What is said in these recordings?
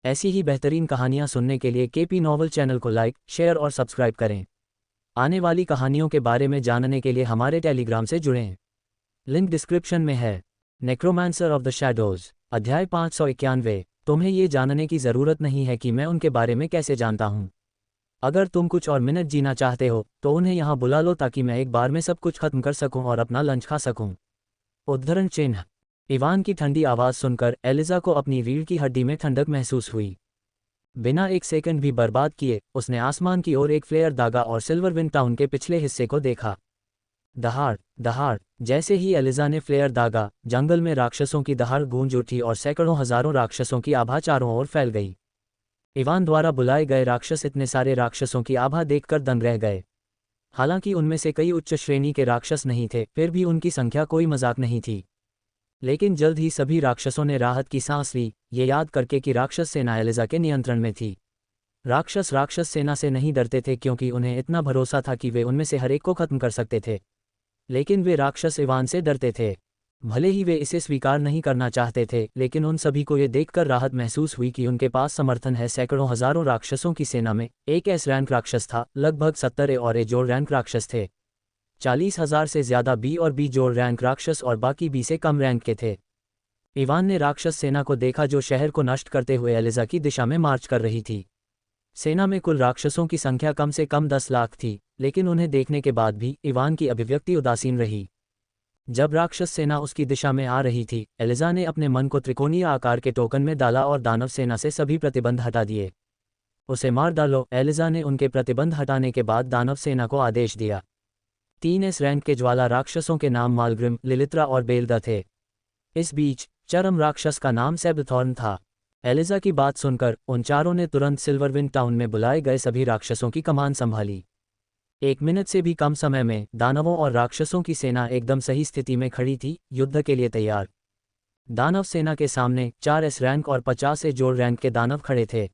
ऐसी ही बेहतरीन कहानियाँ सुनने के लिए केपी नॉवल चैनल को लाइक, शेयर और सब्सक्राइब करें। आने वाली कहानियों के बारे में जानने के लिए हमारे टेलीग्राम से जुड़ें। लिंक डिस्क्रिप्शन में है। नेक्रोमांसर ऑफ द शैडोज, अध्याय 591। तुम्हें ये जानने की ज़रूरत नहीं है कि मैं उनके बारे में कैसे जानता हूँ। अगर तुम कुछ और मिनट जीना चाहते हो तो उन्हें यहाँ बुला लो ताकि मैं एक बार में सब कुछ खत्म कर सकूं और अपना लंच खा सकूं। उद्धरण चिन्ह। इवान की ठंडी आवाज़ सुनकर एलिजा को अपनी रीढ़ की हड्डी में ठंडक महसूस हुई। बिना एक सेकंड भी बर्बाद किए उसने आसमान की ओर एक फ्लेयर दागा और सिल्वरविंड टाउन के पिछले हिस्से को देखा। दहाड़ दहाड़। जैसे ही एलिजा ने फ्लेयर दागा, जंगल में राक्षसों की दहाड़ गूंज उठी और सैकड़ों हजारों राक्षसों की आभा चारों ओर फैल गई। इवान द्वारा बुलाए गए राक्षस इतने सारे राक्षसों की आभा देखकर दंग रह गए। हालांकि उनमें से कई उच्च श्रेणी के राक्षस नहीं थे, फिर भी उनकी संख्या कोई मजाक नहीं थी। लेकिन जल्द ही सभी राक्षसों ने राहत की सांस ली, ये याद करके कि राक्षस सेना एलिजा के नियंत्रण में थी। राक्षस सेना से नहीं डरते थे क्योंकि उन्हें इतना भरोसा था कि वे उनमें से हर एक को खत्म कर सकते थे। लेकिन वे राक्षस इवान से डरते थे। भले ही वे इसे स्वीकार नहीं करना चाहते थे, लेकिन उन सभी को ये देखकर राहत महसूस हुई कि उनके पास समर्थन है। सैकड़ों हजारों राक्षसों की सेना में एक एस रैंक राक्षस था, लगभग 70 ए और ए जोड़ रैंक राक्षस थे। 40,000 से ज्यादा बी और बी जोड़ रैंक राक्षस और बाकी बी से कम रैंक के थे। इवान ने राक्षस सेना को देखा जो शहर को नष्ट करते हुए एलिजा की दिशा में मार्च कर रही थी। सेना में कुल राक्षसों की संख्या कम से कम 10 लाख थी, लेकिन उन्हें देखने के बाद भी इवान की अभिव्यक्ति उदासीन रही। जब राक्षस सेना उसकी दिशा में आ रही थी, एलिजा ने अपने मन को त्रिकोणीय आकार के टोकन में डाला और दानव सेना से सभी प्रतिबंध हटा दिए। उसे मार डालो, एलिजा ने उनके प्रतिबंध हटाने के बाद दानव सेना को आदेश दिया। 3 एस रैंक के ज्वाला राक्षसों के नाम मालग्रिम, लिलित्रा और बेलदा थे। इस बीच चरम राक्षस का नाम सेबथॉर्न था। एलिजा की बात सुनकर उन चारों ने तुरंत सिल्वरविंड टाउन में बुलाए गए सभी राक्षसों की कमान संभाली। 1 मिनट से भी कम समय में दानवों और राक्षसों की सेना एकदम सही स्थिति में खड़ी थी, युद्ध के लिए तैयार। दानव सेना के सामने 4 एस रैंक और 50 ए जोड़ रैंक के दानव खड़े थे।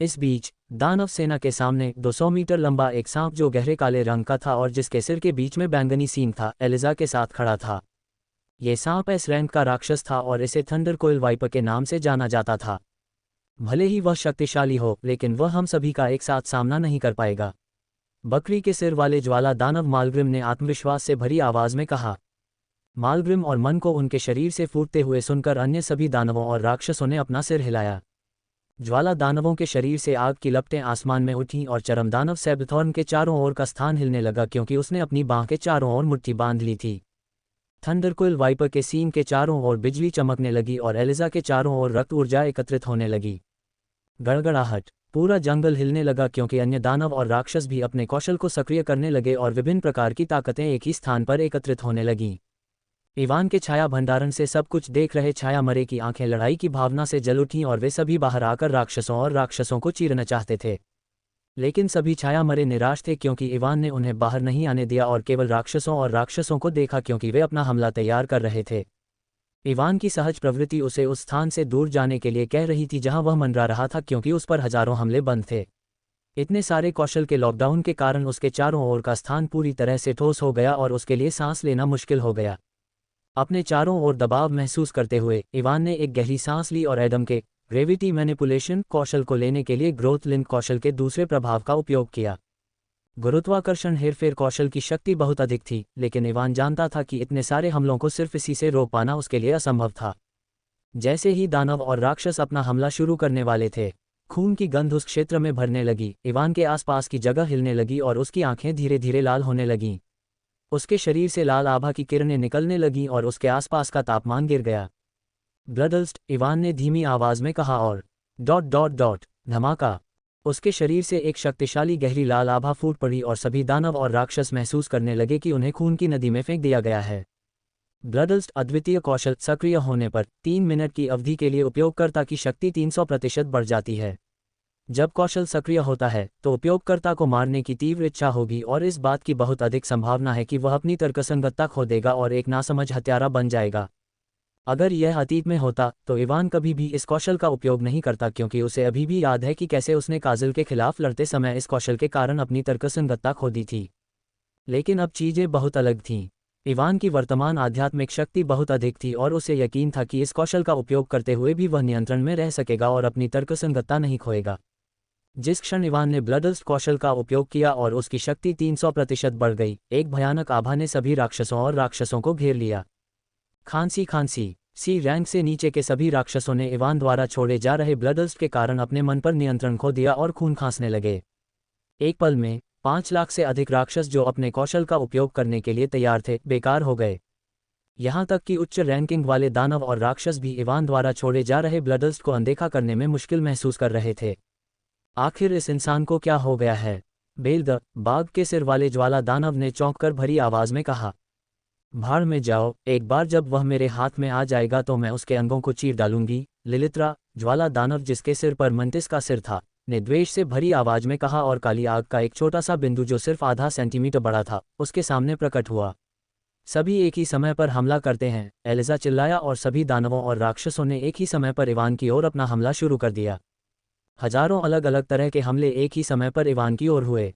इस बीच दानव सेना के सामने 200 मीटर लंबा एक सांप जो गहरे काले रंग का था और जिसके सिर के बीच में बैंगनी सींग था, एलिजा के साथ खड़ा था। ये सांप एस रैंक का राक्षस था और इसे थंडरकोइल वाइपर के नाम से जाना जाता था। भले ही वह शक्तिशाली हो, लेकिन वह हम सभी का एक साथ सामना नहीं कर पाएगा। बकरी के सिर वाले ज्वाला दानव मालग्रिम ने आत्मविश्वास से भरी आवाज में कहा। मालग्रिम और मन को उनके शरीर से फूटते हुए सुनकर अन्य सभी दानवों और राक्षसों ने अपना सिर हिलाया। ज्वाला दानवों के शरीर से आग की लपटें आसमान में उठीं और चरम दानव सेबथॉर्न के चारों ओर का स्थान हिलने लगा क्योंकि उसने अपनी बांह के चारों ओर मुट्ठी बांध ली थी। थंडरकोइल वाइपर के सींग के चारों ओर बिजली चमकने लगी और एलिजा के चारों ओर रक्त ऊर्जा एकत्रित होने लगी। गड़गड़ाहट। पूरा जंगल हिलने लगा क्योंकि अन्य दानव और राक्षस भी अपने कौशल को सक्रिय करने लगे और विभिन्न प्रकार की ताकतें एक ही स्थान पर एकत्रित होने लगीं। इवान के छाया भंडारण से सब कुछ देख रहे छाया मरे की आंखें लड़ाई की भावना से जल उठीं और वे सभी बाहर आकर राक्षसों को चीरना चाहते थे। लेकिन सभी छाया मरे निराश थे क्योंकि इवान ने उन्हें बाहर नहीं आने दिया और केवल राक्षसों को देखा क्योंकि वे अपना हमला तैयार कर रहे थे। इवान की सहज प्रवृत्ति उसे उस स्थान से दूर जाने के लिए कह रही थी जहां वह मंडरा रहा था क्योंकि उस पर हजारों हमले बंद थे। इतने सारे कौशल के लॉकडाउन के कारण उसके चारों ओर का स्थान पूरी तरह से ठोस हो गया और उसके लिए सांस लेना मुश्किल हो गया। अपने चारों ओर दबाव महसूस करते हुए इवान ने एक गहरी सांस ली और एडम के ग्रेविटी मैनिपुलेशन कौशल को लेने के लिए ग्रोथ लिंक कौशल के दूसरे प्रभाव का उपयोग किया। गुरुत्वाकर्षण हेरफेर कौशल की शक्ति बहुत अधिक थी, लेकिन इवान जानता था कि इतने सारे हमलों को सिर्फ इसी से रोक पाना उसके लिए असंभव था। जैसे ही दानव और राक्षस अपना हमला शुरू करने वाले थे, खून की गंध उस क्षेत्र में भरने लगी। इवान के आसपास की जगह हिलने लगी और उसकी आंखें धीरे धीरे लाल होने लगीं। उसके शरीर से लाल आभा की किरणें निकलने लगीं और उसके आसपास का तापमान गिर गया। ब्लडल्स्ट, इवान ने धीमी आवाज में कहा और ... धमाका। उसके शरीर से एक शक्तिशाली गहरी लाल आभा फूट पड़ी और सभी दानव और राक्षस महसूस करने लगे कि उन्हें खून की नदी में फेंक दिया गया है। ब्लडल्स्ट अद्वितीय कौशल सक्रिय होने पर 3 मिनट की अवधि के लिए उपयोगकर्ता की शक्ति 300% बढ़ जाती है। जब कौशल सक्रिय होता है तो उपयोगकर्ता को मारने की तीव्र इच्छा होगी और इस बात की बहुत अधिक संभावना है कि वह अपनी तर्कसंगतता खो देगा और एक नासमझ हत्यारा बन जाएगा। अगर यह अतीत में होता तो इवान कभी भी इस कौशल का उपयोग नहीं करता क्योंकि उसे अभी भी याद है कि कैसे उसने काजल के खिलाफ लड़ते समय इस कौशल के कारण अपनी तर्कसंगतता खो दी थी। लेकिन अब चीजें बहुत अलग थीं। इवान की वर्तमान आध्यात्मिक शक्ति बहुत अधिक थी और उसे यकीन था कि इस कौशल का उपयोग करते हुए भी वह नियंत्रण में रह सकेगा और अपनी तर्कसंगतता नहीं खोएगा। जिस क्षण इवान ने ब्लडलस्ट कौशल का उपयोग किया और उसकी शक्ति 300% बढ़ गई, एक भयानक आभा ने सभी राक्षसों और राक्षसों को घेर लिया। खांसी सी रैंक से नीचे के सभी राक्षसों ने इवान द्वारा छोड़े जा रहे ब्लडलस्ट के कारण अपने मन पर नियंत्रण खो दिया और खून खांसने लगे। एक पल में 5 लाख से अधिक राक्षस जो अपने कौशल का उपयोग करने के लिए तैयार थे, बेकार हो गए। यहाँ तक कि उच्च रैंकिंग वाले दानव और राक्षस भी इवान द्वारा छोड़े जा रहे ब्लडलस्ट को अनदेखा करने में मुश्किल महसूस कर रहे थे। आखिर इस इंसान को क्या हो गया है? बेल द बाघ के सिर वाले ज्वाला दानव ने चौंककर भरी आवाज में कहा। भाड़ में जाओ, एक बार जब वह मेरे हाथ में आ जाएगा तो मैं उसके अंगों को चीर डालूंगी। लिलित्रा, ज्वाला दानव जिसके सिर पर मंटिस का सिर था, ने द्वेष से भरी आवाज में कहा और काली आग का एक छोटा सा बिंदु जो सिर्फ आधा सेंटीमीटर बड़ा था, उसके सामने प्रकट हुआ। सभी एक ही समय पर हमला करते हैं, एलिजा चिल्लाया और सभी दानवों और राक्षसों ने एक ही समय पर इवान की ओर अपना हमला शुरू कर दिया। हजारों अलग अलग तरह के हमले एक ही समय पर इवान की ओर हुए।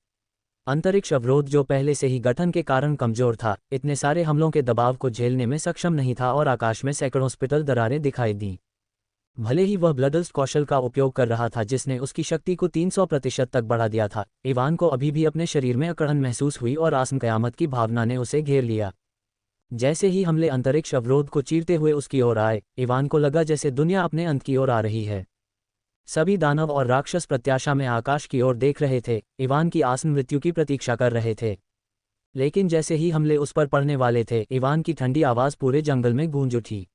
अंतरिक्ष अवरोध जो पहले से ही गठन के कारण कमजोर था, इतने सारे हमलों के दबाव को झेलने में सक्षम नहीं था और आकाश में सैकड़ों स्पिटल दरारें दिखाई दीं। भले ही वह ब्लडलस्ट कौशल का उपयोग कर रहा था जिसने उसकी शक्ति को 300% तक बढ़ा दिया था, इवान को अभी भी अपने शरीर में अकड़न महसूस हुई और आसन्न कयामत की भावना ने उसे घेर लिया। जैसे ही हमले अंतरिक्ष अवरोध को चीरते हुए उसकी ओर आए, इवान को लगा जैसे दुनिया अपने अंत की ओर आ रही है। सभी दानव और राक्षस प्रत्याशा में आकाश की ओर देख रहे थे, इवान की आसन्न मृत्यु की प्रतीक्षा कर रहे थे। लेकिन जैसे ही हमले उस पर पड़ने वाले थे, इवान की ठंडी आवाज पूरे जंगल में गूंज उठी।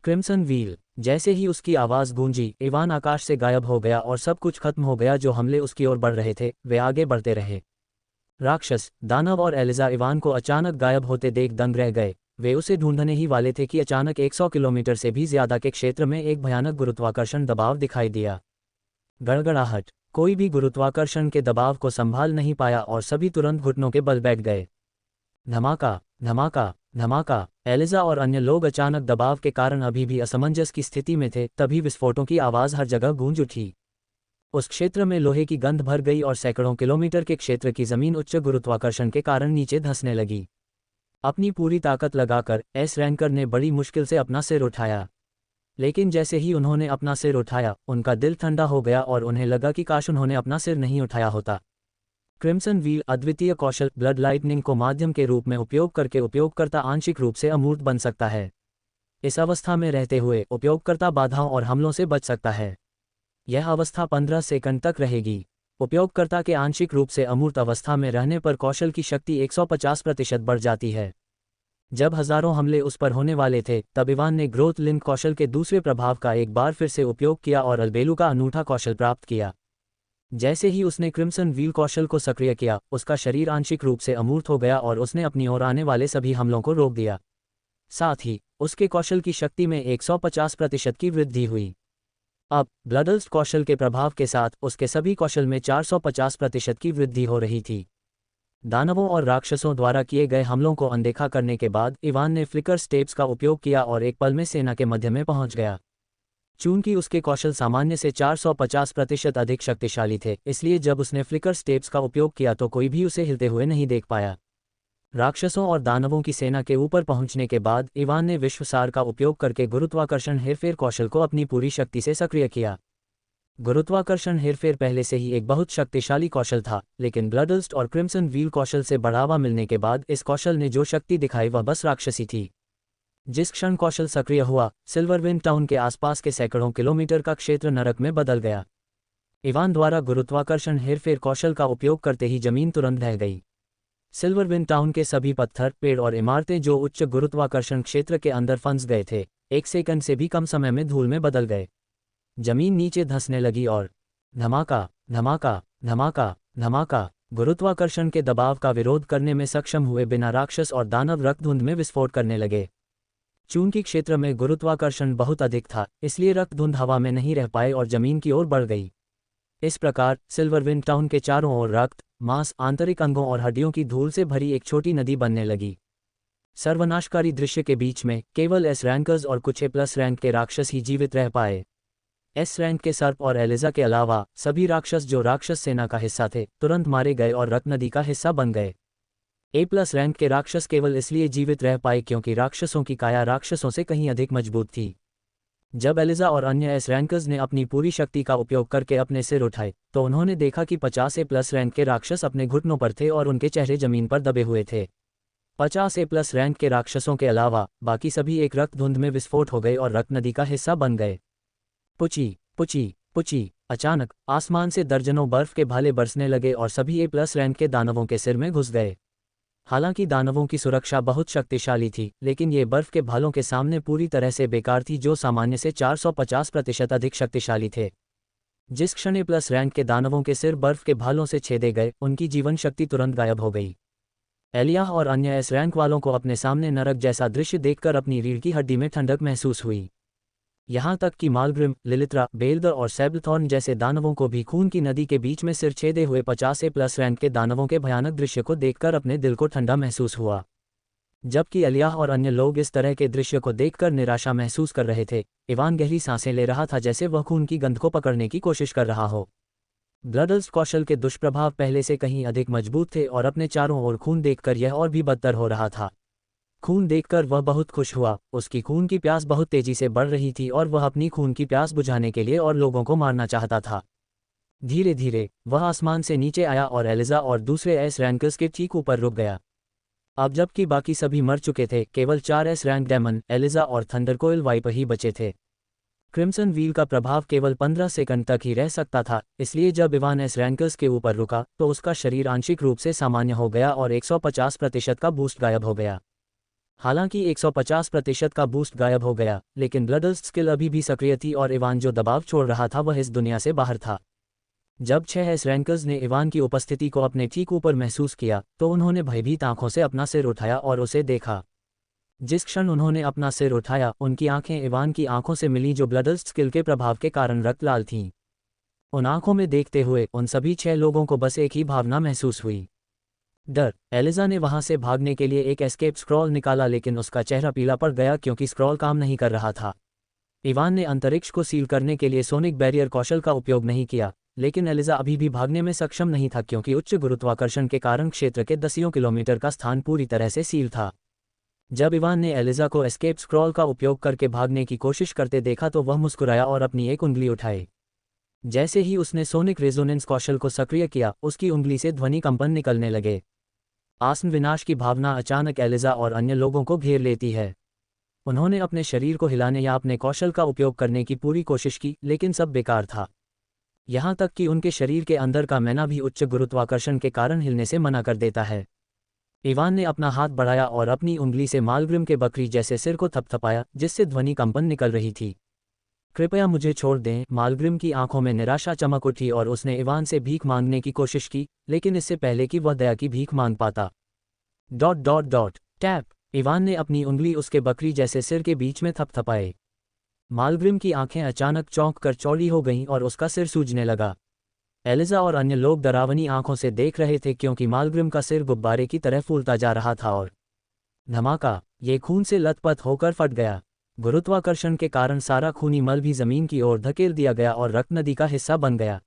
Crimson wheel. जैसे ही उसकी आवाज गूंजी, इवान आकाश से गायब हो गया और सब कुछ खत्म हो गया। जो हमले उसकी ओर बढ़ रहे थे, वे आगे बढ़ते रहे। राक्षस, दानव और एलिजा इवान को अचानक गायब होते देख दंग रह गए। वे उसे ढूंढने ही वाले थे कि अचानक 100 किलोमीटर से भी ज्यादा के क्षेत्र में एक भयानक गुरुत्वाकर्षण दबाव दिखाई दिया। गड़गड़ाहट। कोई भी गुरुत्वाकर्षण के दबाव को संभाल नहीं पाया और सभी तुरंत घुटनों के बल बैठ गए। धमाका धमाका धमाका। एलिजा और अन्य लोग अचानक दबाव के कारण अभी भी असमंजस की स्थिति में थे, तभी विस्फोटों की आवाज हर जगह गूंज उठी। उस क्षेत्र में लोहे की गंध भर गई और सैकड़ों किलोमीटर के क्षेत्र की जमीन उच्च गुरुत्वाकर्षण के कारण नीचे धंसने लगी। अपनी पूरी ताकत लगाकर एस रैंकर ने बड़ी मुश्किल से अपना सिर उठाया। लेकिन जैसे ही उन्होंने अपना सिर उठाया, उनका दिल ठंडा हो गया और उन्हें लगा कि काश उन्होंने अपना सिर नहीं उठाया होता। क्रिम्सन व्हील अद्वितीय कौशल ब्लड लाइटनिंग को माध्यम के रूप में उपयोग करके उपयोगकर्ता आंशिक रूप से अमूर्त बन सकता है। इस अवस्था में रहते हुए उपयोगकर्ता बाधाओं और हमलों से बच सकता है। यह अवस्था 15 सेकंड तक रहेगी। उपयोगकर्ता के आंशिक रूप से अमूर्त अवस्था में रहने पर कौशल की शक्ति 150% बढ़ जाती है। जब हजारों हमले उस पर होने वाले थे, तब इवान ने ग्रोथ लिंक कौशल के दूसरे प्रभाव का एक बार फिर से उपयोग किया और अलबेलू का अनूठा कौशल प्राप्त किया। जैसे ही उसने क्रिम्सन व्हील कौशल को सक्रिय किया, उसका शरीर आंशिक रूप से अमूर्त हो गया और उसने अपनी ओर आने वाले सभी हमलों को रोक दिया। साथ ही उसके कौशल की शक्ति में 150% की वृद्धि हुई। अब ब्लडलस्ट कौशल के प्रभाव के साथ उसके सभी कौशल में 450% की वृद्धि हो रही थी। दानवों और राक्षसों द्वारा किए गए हमलों को अनदेखा करने के बाद इवान ने फ्लिकर स्टेप्स का उपयोग किया और एक पल में सेना के मध्य में पहुंच गया। चूंकि उसके कौशल सामान्य से 450% अधिक शक्तिशाली थे, इसलिए जब उसने फ्लिकर स्टेप्स का उपयोग किया तो कोई भी उसे हिलते हुए नहीं देख पाया। राक्षसों और दानवों की सेना के ऊपर पहुंचने के बाद इवान ने विश्वसार का उपयोग करके गुरुत्वाकर्षण हेरफेर कौशल को अपनी पूरी शक्ति से सक्रिय किया। गुरुत्वाकर्षण हेरफेर पहले से ही एक बहुत शक्तिशाली कौशल था, लेकिन ब्लडलस्ट और क्रिम्सन व्हील कौशल से बढ़ावा मिलने के बाद इस कौशल ने जो शक्ति दिखाई वह बस राक्षसी थी। जिस क्षण कौशल सक्रिय हुआ, सिल्वरविंड टाउन के आसपास के सैकड़ों किलोमीटर का क्षेत्र नरक में बदल गया। इवान द्वारा गुरुत्वाकर्षण हेरफेर कौशल का उपयोग करते ही जमीन तुरंत ढह गई। सिल्वरविंड टाउन के सभी पत्थर, पेड़ और इमारतें जो उच्च गुरुत्वाकर्षण क्षेत्र के अंदर फंस गए थे, 1 सेकंड से भी कम समय में धूल में बदल गए। जमीन नीचे धंसने लगी और धमाका धमाका धमाका धमाका। गुरुत्वाकर्षण के दबाव का विरोध करने में सक्षम हुए बिना राक्षस और दानव रक्तधुंध में विस्फोट करने लगे। चूंकि क्षेत्र में गुरुत्वाकर्षण बहुत अधिक था, इसलिए रक्तधुंध हवा में नहीं रह पाए और जमीन की ओर बढ़ गई। इस प्रकार सिल्वरविंड टाउन के चारों ओर रक्त, मांस, आंतरिक अंगों और हड्डियों की धूल से भरी एक छोटी नदी बनने लगी। सर्वनाशकारी दृश्य के बीच में केवल एस रैंकर्स और कुछ ए+ रैंक के राक्षस ही जीवित रह पाए। एस रैंक के सर्प और एलिजा के अलावा सभी राक्षस जो राक्षस सेना का हिस्सा थे, तुरंत मारे गए और रक्त नदी का हिस्सा बन गए। A+ रैंक के राक्षस केवल इसलिए जीवित रह पाए क्योंकि राक्षसों की काया राक्षसों से कहीं अधिक मजबूत थी। जब एलिजा और अन्य एस रैंकर्स ने अपनी पूरी शक्ति का उपयोग करके अपने सिर उठाए तो उन्होंने देखा कि 50 A+ रैंक के राक्षस अपने घुटनों पर थे और उनके चेहरे जमीन पर दबे हुए थे। 50A+ रैंक के राक्षसों के अलावा बाकी सभी एक रक्त धुंध में विस्फोट हो गए और रक्त नदी का हिस्सा बन गए। पुची पुची पुची। अचानक आसमान से दर्जनों बर्फ के भाले बरसने लगे और सभी A+ रैंक के दानवों के सिर में घुस गए। हालांकि दानवों की सुरक्षा बहुत शक्तिशाली थी, लेकिन ये बर्फ के भालों के सामने पूरी तरह से बेकार थी, जो सामान्य से 450% अधिक शक्तिशाली थे। जिस क्षण A+ रैंक के दानवों के सिर बर्फ के भालों से छेदे गए, उनकी जीवन शक्ति तुरंत गायब हो गई। एलियाह और अन्य एस रैंक वालों को अपने सामने नरक जैसा दृश्य देखकर अपनी रीढ़ की हड्डी में ठंडक महसूस हुई। यहाँ तक कि मालग्रिम, लिलित्रा, बेलदर और सैबलथॉर्न जैसे दानवों को भी खून की नदी के बीच में सिर छेदे हुए 50A+ रैंक के दानवों के भयानक दृश्य को देखकर अपने दिल को ठंडा महसूस हुआ। जबकि एलियाह और अन्य लोग इस तरह के दृश्य को देखकर निराशा महसूस कर रहे थे, इवान गहरी सांसें ले रहा था, जैसे वह खून की गंध को पकड़ने की कोशिश कर रहा हो। ब्लडल्स कौशल के दुष्प्रभाव पहले से कहीं अधिक मजबूत थे और अपने चारों ओर खून देखकर यह और भी बदतर हो रहा था। खून देखकर वह बहुत खुश हुआ। उसकी खून की प्यास बहुत तेजी से बढ़ रही थी और वह अपनी खून की प्यास बुझाने के लिए और लोगों को मारना चाहता था। धीरे धीरे वह आसमान से नीचे आया और एलिजा और दूसरे एस रैंकर्स के ठीक ऊपर रुक गया। अब जबकि बाकी सभी मर चुके थे, केवल 4 एस रैंक डेमन, एलिजा और थंडरकोइल वाइपर ही बचे थे। क्रिम्सन व्हील का प्रभाव केवल 15 सेकंड तक ही रह सकता था, इसलिए जब इवान एस रैंकर्स के ऊपर रुका तो उसका शरीर आंशिक रूप से सामान्य हो गया और 150% का बूस्ट गायब हो गया। हालांकि 150% का बूस्ट गायब हो गया, लेकिन ब्लडल्स स्किल अभी भी सक्रिय थी और इवान जो दबाव छोड़ रहा था वह इस दुनिया से बाहर था। जब 6 एस रैंकर्स ने इवान की उपस्थिति को अपने ठीक ऊपर महसूस किया तो उन्होंने भयभीत आंखों से अपना सिर उठाया और उसे देखा। जिस क्षण उन्होंने अपना सिर उठाया, उनकी आंखें इवान की आंखों से मिलीं, जो ब्लडल्स स्किल के प्रभाव के कारण रक्त लाल थीं। उन आंखों में देखते हुए उन सभी 6 लोगों को बस एक ही भावना महसूस हुई, डर। एलिजा ने वहां से भागने के लिए एक एस्केप स्क्रॉल निकाला, लेकिन उसका चेहरा पीला पड़ गया क्योंकि स्क्रॉल काम नहीं कर रहा था। इवान ने अंतरिक्ष को सील करने के लिए सोनिक बैरियर कौशल का उपयोग नहीं किया, लेकिन एलिजा अभी भी भागने में सक्षम नहीं था क्योंकि उच्च गुरुत्वाकर्षण के कारण क्षेत्र के दसियों किलोमीटर का स्थान पूरी तरह से सील था। जब इवान ने एलिजा को एस्केप स्क्रॉल का उपयोग करके भागने की कोशिश करते देखा तो वह मुस्कुराया और अपनी एक उंगली उठाई। जैसे ही उसने सोनिक रेजोनेंस कौशल को सक्रिय किया, उसकी उंगली से ध्वनि कंपन निकलने लगे। आसन्न विनाश की भावना अचानक एलिजा और अन्य लोगों को घेर लेती है। उन्होंने अपने शरीर को हिलाने या अपने कौशल का उपयोग करने की पूरी कोशिश की, लेकिन सब बेकार था। यहाँ तक कि उनके शरीर के अंदर का मैना भी उच्च गुरुत्वाकर्षण के कारण हिलने से मना कर देता है। इवान ने अपना हाथ बढ़ाया और अपनी उंगली से मालग्रिम के बकरी जैसे सिर को थपथपाया, जिससे ध्वनि कंपन निकल रही थी। कृपया मुझे छोड़ दें। मालग्रिम की आंखों में निराशा चमक उठी और उसने इवान से भीख मांगने की कोशिश की, लेकिन इससे पहले कि वह दया की भीख मांग पाता। ... टैप। इवान ने अपनी उंगली उसके बकरी जैसे सिर के बीच में थपथपाए। मालग्रिम की आंखें अचानक चौंक कर चौड़ी हो गईं और उसका सिर सूजने लगा। एलिजा और अन्य लोग डरावनी आंखों से देख रहे थे क्योंकि मालग्रिम का सिर गुब्बारे की तरह फूलता जा रहा था और धमाका, ये खून से लथपथ होकर फट गया। गुरुत्वाकर्षण के कारण सारा खूनी मल भी जमीन की ओर धकेल दिया गया और रक्त नदी का हिस्सा बन गया।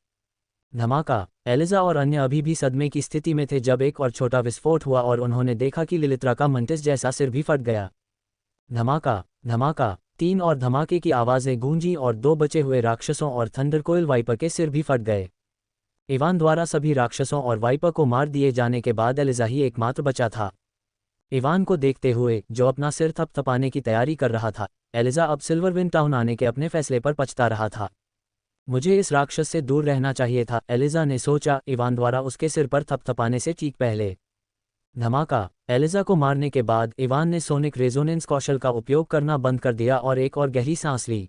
धमाका। एलिजा और अन्य अभी भी सदमे की स्थिति में थे जब एक और छोटा विस्फोट हुआ और उन्होंने देखा कि लिलित्रा का मंटिस जैसा सिर भी फट गया। धमाका धमाका। 3 और धमाके की आवाज़ें गूंजी और 2 बचे हुए राक्षसों और थंडरकोइल वाइपर के सिर भी फट गए। इवान द्वारा सभी राक्षसों और वाइपर को मार दिए जाने के बाद एलिजा ही एकमात्र बचा था। इवान को देखते हुए, जो अपना सिर थपथपाने की तैयारी कर रहा था, एलिजा अब सिल्वरविंड टाउन आने के अपने फैसले पर पछता रहा था। मुझे इस राक्षस से दूर रहना चाहिए था, एलिजा ने सोचा, इवान द्वारा उसके सिर पर थपथपाने से ठीक पहले। धमाका। एलिजा को मारने के बाद इवान ने सोनिक रेजोनेंस कौशल का उपयोग करना बंद कर दिया और एक और गहरी सांस ली।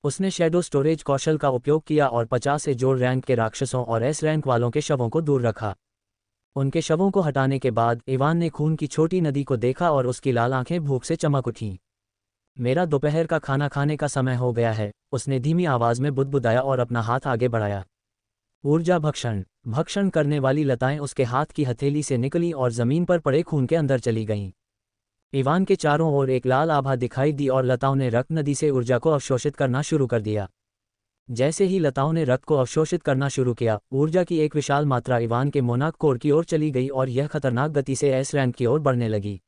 उसने शैडो स्टोरेज कौशल का उपयोग किया और 50 से जोड़ रैंक के राक्षसों और एस रैंक वालों के शवों को दूर रखा। उनके शवों को हटाने के बाद इवान ने खून की छोटी नदी को देखा और उसकी लाल आंखें भूख से चमक उठीं। मेरा दोपहर का खाना खाने का समय हो गया है, उसने धीमी आवाज में बुदबुदाया और अपना हाथ आगे बढ़ाया। ऊर्जा भक्षण। भक्षण करने वाली लताएं उसके हाथ की हथेली से निकलीं और जमीन पर पड़े खून के अंदर चली गईं। इवान के चारों ओर एक लाल आभा दिखाई दी और लताओं ने रक्त नदी से ऊर्जा को अवशोषित करना शुरू कर दिया। जैसे ही लताओं ने रक्त को अवशोषित करना शुरू किया, ऊर्जा की एक विशाल मात्रा इवान के मोनाक कोर की ओर चली गई और यह खतरनाक गति से एस रैंक की ओर बढ़ने लगी।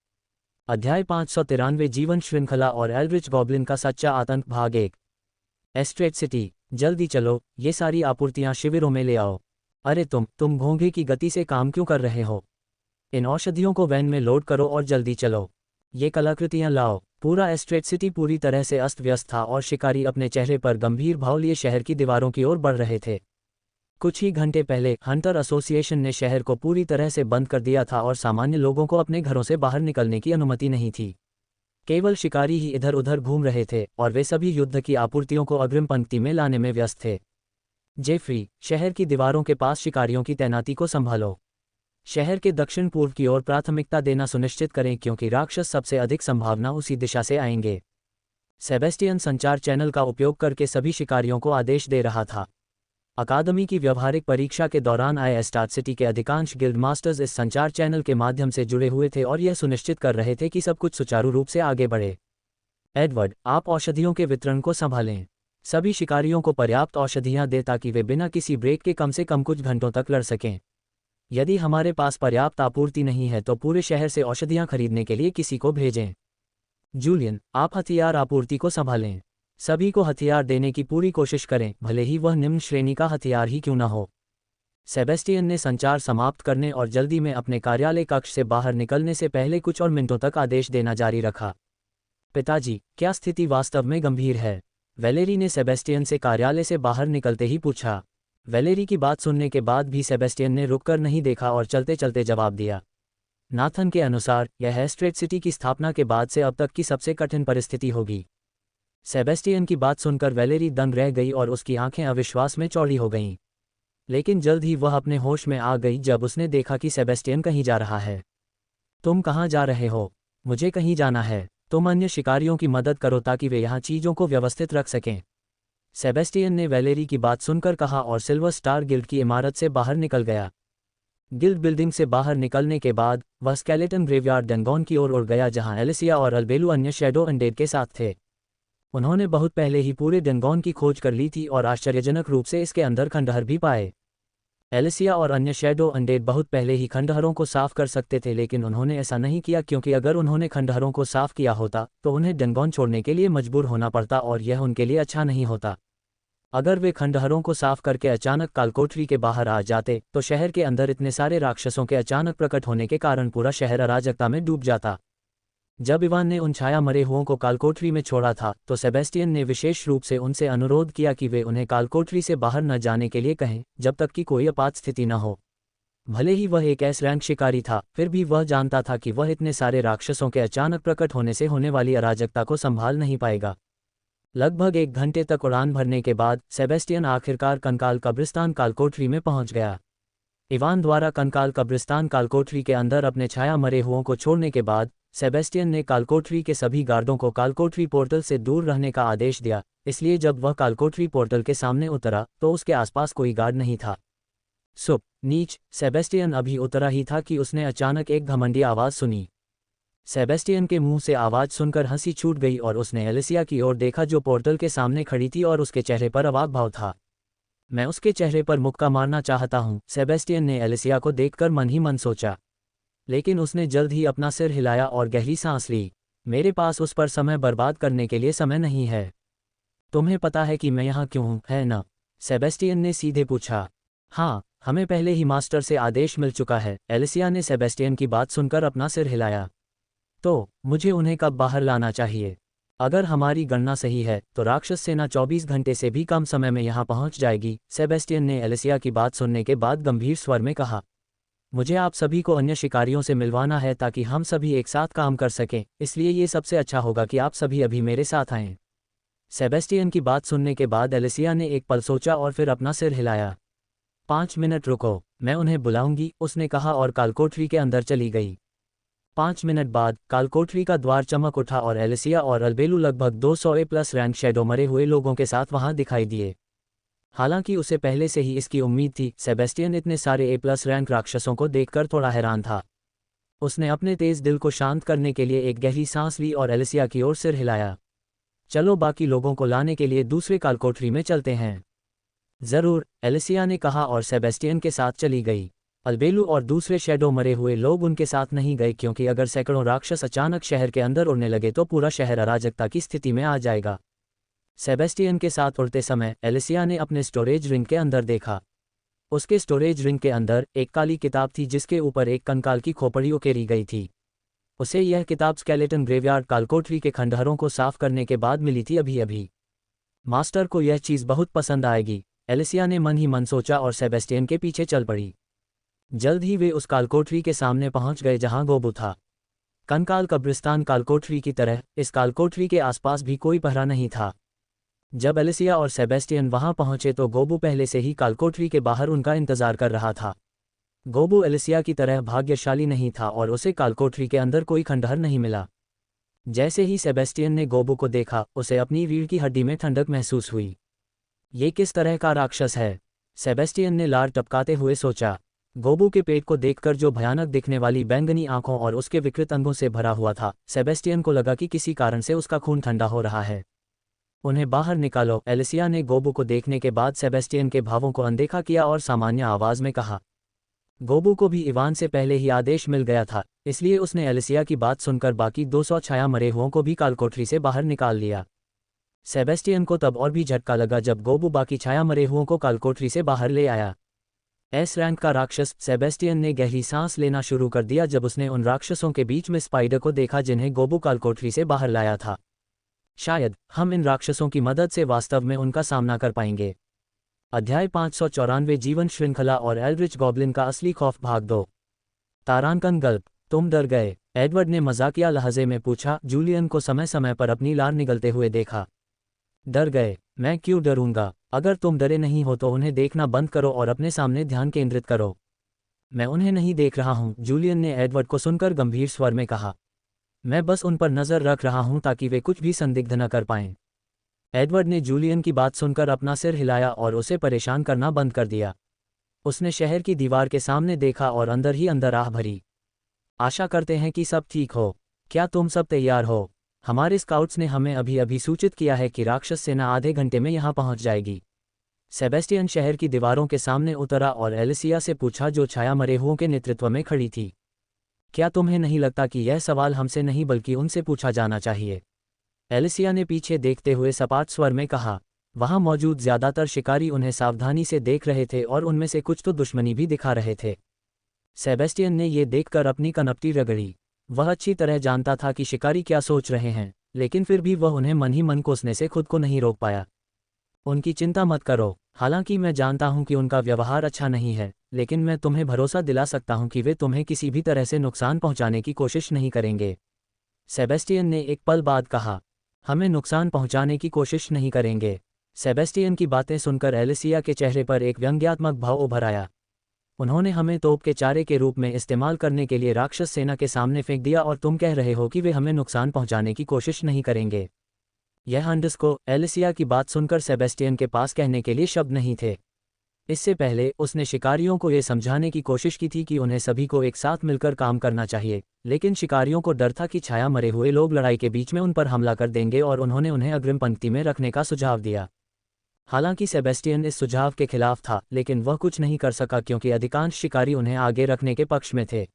अध्याय 593 जीवन श्रृंखला और एल्ड्रिच गॉब्लिन का सच्चा आतंक भाग 1। एस्ट्रेट सिटी, जल्दी चलो, ये सारी आपूर्तियां शिविरों में ले आओ। अरे तुम भोंगे की गति से काम क्यों कर रहे हो? इन औषधियों को वैन में लोड करो और जल्दी चलो। ये कलाकृतियां लाओ। पूरा एस्ट्रेट सिटी पूरी तरह से अस्त व्यस्त था और शिकारी अपने चेहरे पर गंभीर भाव लिए शहर की दीवारों की ओर बढ़ रहे थे। कुछ ही घंटे पहले हंटर एसोसिएशन ने शहर को पूरी तरह से बंद कर दिया था और सामान्य लोगों को अपने घरों से बाहर निकलने की अनुमति नहीं थी। केवल शिकारी ही इधर उधर घूम रहे थे और वे सभी युद्ध की आपूर्तियों को अग्रिम पंक्ति में लाने में व्यस्त थे। जेफ्री, शहर की दीवारों के पास शिकारियों की तैनाती को संभालो। शहर के दक्षिण पूर्व की ओर प्राथमिकता देना सुनिश्चित करें क्योंकि राक्षस सबसे अधिक संभावना उसी दिशा से आएंगे। सेबेस्टियन संचार चैनल का उपयोग करके सभी शिकारियों को आदेश दे रहा था। अकादमी की व्यवहारिक परीक्षा के दौरान आए एस्टार्ट सिटी के अधिकांश गिल्ड मास्टर्स इस संचार चैनल के माध्यम से जुड़े हुए थे और यह सुनिश्चित कर रहे थे कि सब कुछ सुचारू रूप से आगे बढ़े। एडवर्ड, आप औषधियों के वितरण को संभालें। सभी शिकारियों को पर्याप्त औषधियां दें ताकि वे बिना किसी ब्रेक के कम से कम कुछ घंटों तक लड़ सकें। यदि हमारे पास पर्याप्त आपूर्ति नहीं है तो पूरे शहर से औषधियां खरीदने के लिए किसी को भेजें। जूलियन, आप हथियार आपूर्ति को संभालें। सभी को हथियार देने की पूरी कोशिश करें, भले ही वह निम्न श्रेणी का हथियार ही क्यों न हो। सेबेस्टियन ने संचार समाप्त करने और जल्दी में अपने कार्यालय कक्ष से बाहर निकलने से पहले कुछ और मिनटों तक आदेश देना जारी रखा। पिताजी, क्या स्थिति वास्तव में गंभीर है? वैलेरी ने सेबेस्टियन से कार्यालय से बाहर निकलते ही पूछा। वैलेरी की बात सुनने के बाद भी सेबेस्टियन ने रुककर नहीं देखा और चलते चलते जवाब दिया। नाथन के अनुसार यह एस्ट्रेट सिटी की स्थापना के बाद से अब तक की सबसे कठिन परिस्थिति होगी। सेबेस्टियन की बात सुनकर वैलेरी दंग रह गई और उसकी आंखें अविश्वास में चौड़ी हो गईं। लेकिन जल्द ही वह अपने होश में आ गई जब उसने देखा कि सेबेस्टियन कहीं जा रहा है। तुम कहाँ जा रहे हो? मुझे कहीं जाना है। तुम अन्य शिकारियों की मदद करो ताकि वे यहाँ चीज़ों को व्यवस्थित रख सकें। सेबेस्टियन ने वैलेरी की बात सुनकर कहा और सिल्वर स्टार गिल्ड की इमारत से बाहर निकल गया। गिल्ड बिल्डिंग से बाहर निकलने के बाद वह स्केलेटन ग्रेवयार्ड डेंगॉन की ओर उड़ गया जहां एलिसिया और अल्बेलू अन्य शैडो अनडेड के साथ थे। उन्होंने बहुत पहले ही पूरे डेंगॉन की खोज कर ली थी और आश्चर्यजनक रूप से इसके अंदर खंडहर भी पाए। एलिसिया और अन्य शैडो अनडेड बहुत पहले ही खंडहरों को साफ कर सकते थे, लेकिन उन्होंने ऐसा नहीं किया क्योंकि अगर उन्होंने खंडहरों को साफ किया होता तो उन्हें डेंगॉन छोड़ने के लिए मजबूर होना पड़ता और यह उनके लिए अच्छा नहीं होता। अगर वे खंडहरों को साफ करके अचानक कालकोठरी के बाहर आ जाते तो शहर के अंदर इतने सारे राक्षसों के अचानक प्रकट होने के कारण पूरा शहर अराजकता में डूब जाता। जब इवान ने उन छाया मरे हुओं को कालकोठरी में छोड़ा था तो सेबेस्टियन ने विशेष रूप से उनसे अनुरोध किया कि वे उन्हें कालकोठरी से बाहर न जाने के लिए कहें जब तक कि कोई आपात स्थिति न हो। भले ही वह एक एस रैंक शिकारी था, फिर भी वह जानता था कि वह इतने सारे राक्षसों के अचानक प्रकट होने से होने वाली अराजकता को संभाल नहीं पाएगा। लगभग 1 घंटे तक उड़ान भरने के बाद सेबेस्टियन आखिरकार कंकाल कब्रिस्तान कालकोठरी में पहुंच गया। इवान द्वारा कंकाल कब्रिस्तान कालकोठरी के अंदर अपने छाया मरे हुओं को छोड़ने के बाद सेबेस्टियन ने कालकोठरी के सभी गार्डों को कालकोठरी पोर्टल से दूर रहने का आदेश दिया, इसलिए जब वह कालकोठरी पोर्टल के सामने उतरा तो उसके आसपास कोई गार्ड नहीं था। सुप नीच, सेबेस्टियन अभी उतरा ही था कि उसने अचानक एक घमंडी आवाज़ सुनी। सेबेस्टियन के मुंह से आवाज़ सुनकर हंसी छूट गई और उसने एलिसिया की ओर देखा जो पोर्टल के सामने खड़ी थी और उसके चेहरे पर अवाक भाव था। मैं उसके चेहरे पर मुक्का मारना चाहता हूँ, सेबेस्टियन ने एलिसिया को देखकर मन ही मन सोचा। लेकिन उसने जल्द ही अपना सिर हिलाया और गहरी सांस ली। मेरे पास उस पर समय बर्बाद करने के लिए समय नहीं है। तुम्हें पता है कि मैं यहाँ क्यों हूँ, है ना? सेबेस्टियन ने सीधे पूछा। हाँ, हमें पहले ही मास्टर से आदेश मिल चुका है। एलिसिया ने सेबेस्टियन की बात सुनकर अपना सिर हिलाया। तो मुझे उन्हें कब बाहर लाना चाहिए? अगर हमारी गणना सही है तो राक्षस सेना 24 घंटे से भी कम समय में यहाँ पहुँच जाएगी, सेबेस्टियन ने एलिसिया की बात सुनने के बाद गंभीर स्वर में कहा। मुझे आप सभी को अन्य शिकारियों से मिलवाना है ताकि हम सभी एक साथ काम कर सकें, इसलिए ये सबसे अच्छा होगा कि आप सभी अभी मेरे साथ आएं। सेबेस्टियन की बात सुनने के बाद एलिसिया ने एक पल सोचा और फिर अपना सिर हिलाया। 5 मिनट रुको, मैं उन्हें बुलाऊंगी, उसने कहा और कालकोठरी के अंदर चली गई। 5 मिनट बाद कालकोठरी का द्वार चमक उठा और एलिसिया और अल्बेलू लगभग 200 ए+ रैंक शैडो मरे हुए लोगों के साथ वहां दिखाई दिए। हालांकि उसे पहले से ही इसकी उम्मीद थी, सेबेस्टियन इतने सारे ए+ रैंक राक्षसों को देखकर थोड़ा हैरान था। उसने अपने तेज दिल को शांत करने के लिए एक गहरी सांस ली और एलिसिया की ओर सिर हिलाया। चलो बाकी लोगों को लाने के लिए दूसरे कालकोठरी में चलते हैं। जरूर, एलिसिया ने कहा और सेबेस्टियन के साथ चली गई। अल्बेलू और दूसरे शैडो मरे हुए लोग उनके साथ नहीं गए क्योंकि अगर सैकड़ों राक्षस अचानक शहर के अंदर उड़ने लगे तो पूरा शहर अराजकता की स्थिति में आ जाएगा। सेबेस्टियन के साथ उड़ते समय एलिसिया ने अपने स्टोरेज रिंग के अंदर देखा। उसके स्टोरेज रिंग के अंदर एक काली किताब थी जिसके ऊपर एक कंकाल की खोपड़ी उकेरी गई थी। उसे यह किताब स्केलेटन ग्रेवयार्ड कालकोठरी के खंडहरों को साफ करने के बाद मिली थी अभी अभी। मास्टर को यह चीज़ बहुत पसंद आएगी, एलिसिया ने मन ही मन सोचा और सेबेस्टियन के पीछे चल पड़ी। जल्द ही वे उस कालकोठरी के सामने पहुंच गए जहां गोबू था। कंकाल कब्रिस्तान कालकोठरी की तरह इस कालकोठरी के आसपास भी कोई पहरा नहीं था। जब एलिसिया और सेबेस्टियन वहां पहुंचे तो गोबू पहले से ही कालकोठरी के बाहर उनका इंतजार कर रहा था। गोबू एलिसिया की तरह भाग्यशाली नहीं था और उसे कालकोठरी के अंदर कोई खंडहर नहीं मिला। जैसे ही सेबेस्टियन ने गोबू को देखा उसे अपनी रीढ़ की हड्डी में ठंडक महसूस हुई। ये किस तरह का राक्षस है? सेबेस्टियन ने लार टपकाते हुए सोचा। गोबू के पेट को देखकर जो भयानक दिखने वाली बैंगनी आंखों और उसके विकृत अंगों से भरा हुआ था, सेबेस्टियन को लगा कि किसी कारण से उसका खून ठंडा हो रहा है। उन्हें बाहर निकालो, एलिसिया ने गोबू को देखने के बाद सेबेस्टियन के भावों को अनदेखा किया और सामान्य आवाज में कहा। गोबू को भी इवान से पहले ही आदेश मिल गया था, इसलिए उसने एलिसिया की बात सुनकर बाकी 200 छाया मरे हुओं को भी कालकोठरी से बाहर निकाल लिया। सेबेस्टियन को तब और भी झटका लगा जब गोबू बाकी छाया मरे हुओं को कालकोठरी से बाहर ले आया। एस रैंक का राक्षस। सेबेस्टियन ने गहरी सांस लेना शुरू कर दिया जब उसने उन राक्षसों के बीच में स्पाइडर को देखा जिन्हें गोबू कालकोठरी से बाहर लाया था। शायद हम इन राक्षसों की मदद से वास्तव में उनका सामना कर पाएंगे। अध्याय 594 जीवन श्रृंखला और एल्ड्रिच गॉब्लिन का असली खौफ भाग 2। तारांकन गल्प। तुम डर गए? एडवर्ड ने मजाकिया लहजे में पूछा। जूलियन को समय समय पर अपनी लार निगलते हुए देखा। डर गए? मैं क्यों डरूंगा? अगर तुम डरे नहीं हो तो उन्हें देखना बंद करो और अपने सामने ध्यान केंद्रित करो। मैं उन्हें नहीं देख रहा हूं, जूलियन ने एडवर्ड को सुनकर गंभीर स्वर में कहा। मैं बस उन पर नजर रख रहा हूं ताकि वे कुछ भी संदिग्ध न कर पाएं। एडवर्ड ने जूलियन की बात सुनकर अपना सिर हिलाया और उसे परेशान करना बंद कर दिया। उसने शहर की दीवार के सामने देखा और अंदर ही अंदर आह भरी। आशा करते हैं कि सब ठीक हो। क्या तुम सब तैयार हो? हमारे स्काउट्स ने हमें अभी अभी सूचित किया है कि राक्षस सेना आधे घंटे में यहां पहुंच जाएगी। सेबेस्टियन शहर की दीवारों के सामने उतरा और एलिसिया से पूछा जो छाया मरे हुओं के नेतृत्व में खड़ी थी। क्या तुम्हें नहीं लगता कि यह सवाल हमसे नहीं बल्कि उनसे पूछा जाना चाहिए? एलिसिया ने पीछे देखते हुए सपाट स्वर में कहा। वहां मौजूद ज्यादातर शिकारी उन्हें सावधानी से देख रहे थे और उनमें से कुछ तो दुश्मनी भी दिखा रहे थे। सेबेस्टियन ने ये देखकर अपनी कनपटी रगड़ी। वह अच्छी तरह जानता था कि शिकारी क्या सोच रहे हैं, लेकिन फिर भी वह उन्हें मन ही मन कोसने से खुद को नहीं रोक पाया। उनकी चिंता मत करो। हालांकि मैं जानता हूं कि उनका व्यवहार अच्छा नहीं है, लेकिन मैं तुम्हें भरोसा दिला सकता हूं कि वे तुम्हें किसी भी तरह से नुकसान पहुंचाने की कोशिश नहीं करेंगे। सेबेस्टियन ने एक पल बाद कहा। हमें नुकसान पहुंचाने की कोशिश नहीं करेंगे। सेबेस्टियन की बातें सुनकर एलिसिया के चेहरे पर एक व्यंग्यात्मक भाव उभर आया। उन्होंने हमें तोप के चारे के रूप में इस्तेमाल करने के लिए राक्षस सेना के सामने फेंक दिया और तुम कह रहे हो कि वे हमें नुकसान पहुंचाने की कोशिश नहीं करेंगे। यह हंडस को एलिसिया की बात सुनकर सेबेस्टियन के पास कहने के लिए शब्द नहीं थे। इससे पहले उसने शिकारियों को यह समझाने की कोशिश की थी कि उन्हें सभी को एक साथ मिलकर काम करना चाहिए, लेकिन शिकारियों को डर था कि छाया मरे हुए लोग लड़ाई के बीच में उन पर हमला कर देंगे और उन्होंने उन्हें अग्रिम पंक्ति में रखने का सुझाव दिया। हालांकि सेबेस्टियन इस सुझाव के खिलाफ था, लेकिन वह कुछ नहीं कर सका क्योंकि अधिकांश शिकारी उन्हें आगे रखने के पक्ष में थे।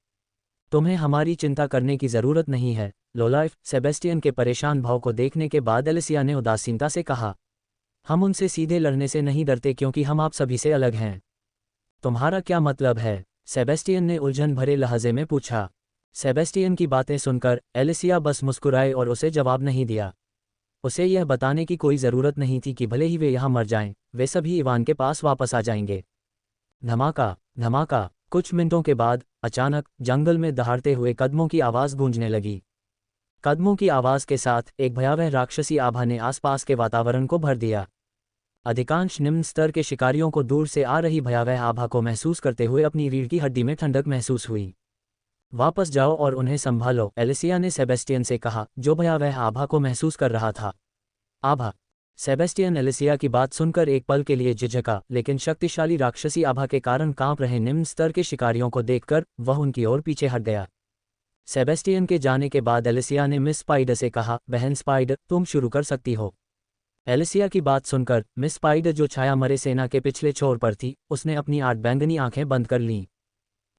तुम्हें हमारी चिंता करने की जरूरत नहीं है, लोलाइफ। सेबेस्टियन के परेशान भाव को देखने के बाद एलिसिया ने उदासीनता से कहा। हम उनसे सीधे लड़ने से नहीं डरते क्योंकि हम आप सभी से अलग हैं। तुम्हारा क्या मतलब है? सेबेस्टियन ने उलझन भरे लहजे में पूछा। सेबेस्टियन की बातें सुनकर एलिसिया बस मुस्कुराए और उसे जवाब नहीं दिया। उसे यह बताने की कोई ज़रूरत नहीं थी कि भले ही वे यहाँ मर जाएं, वे सभी इवान के पास वापस आ जाएंगे। धमाका धमाका। कुछ मिनटों के बाद अचानक जंगल में दहाड़ते हुए कदमों की आवाज़ गूंजने लगी। कदमों की आवाज़ के साथ एक भयावह राक्षसी आभा ने आसपास के वातावरण को भर दिया। अधिकांश निम्न स्तर के शिकारियों को दूर से आ रही भयावह आभा को महसूस करते हुए अपनी रीढ़ की हड्डी में ठंडक महसूस हुई। वापस जाओ और उन्हें संभालो, एलिसिया ने सेबेस्टियन से कहा, जो भयावह आभा को महसूस कर रहा था। आभा? सेबेस्टियन एलिसिया की बात सुनकर एक पल के लिए झिझका, लेकिन शक्तिशाली राक्षसी आभा के कारण कांप रहे निम्न स्तर के शिकारियों को देखकर वह उनकी ओर पीछे हट गया। सेबेस्टियन के जाने के बाद एलिसिया ने मिस स्पाइडर से कहा, बहन स्पाइडर, तुम शुरू कर सकती हो। एलिसिया की बात सुनकर मिस स्पाइडर, जो छाया मरे सेना के पिछले छोर पर थी, उसने अपनी 8 बैंगनी आंखें बंद कर लीं।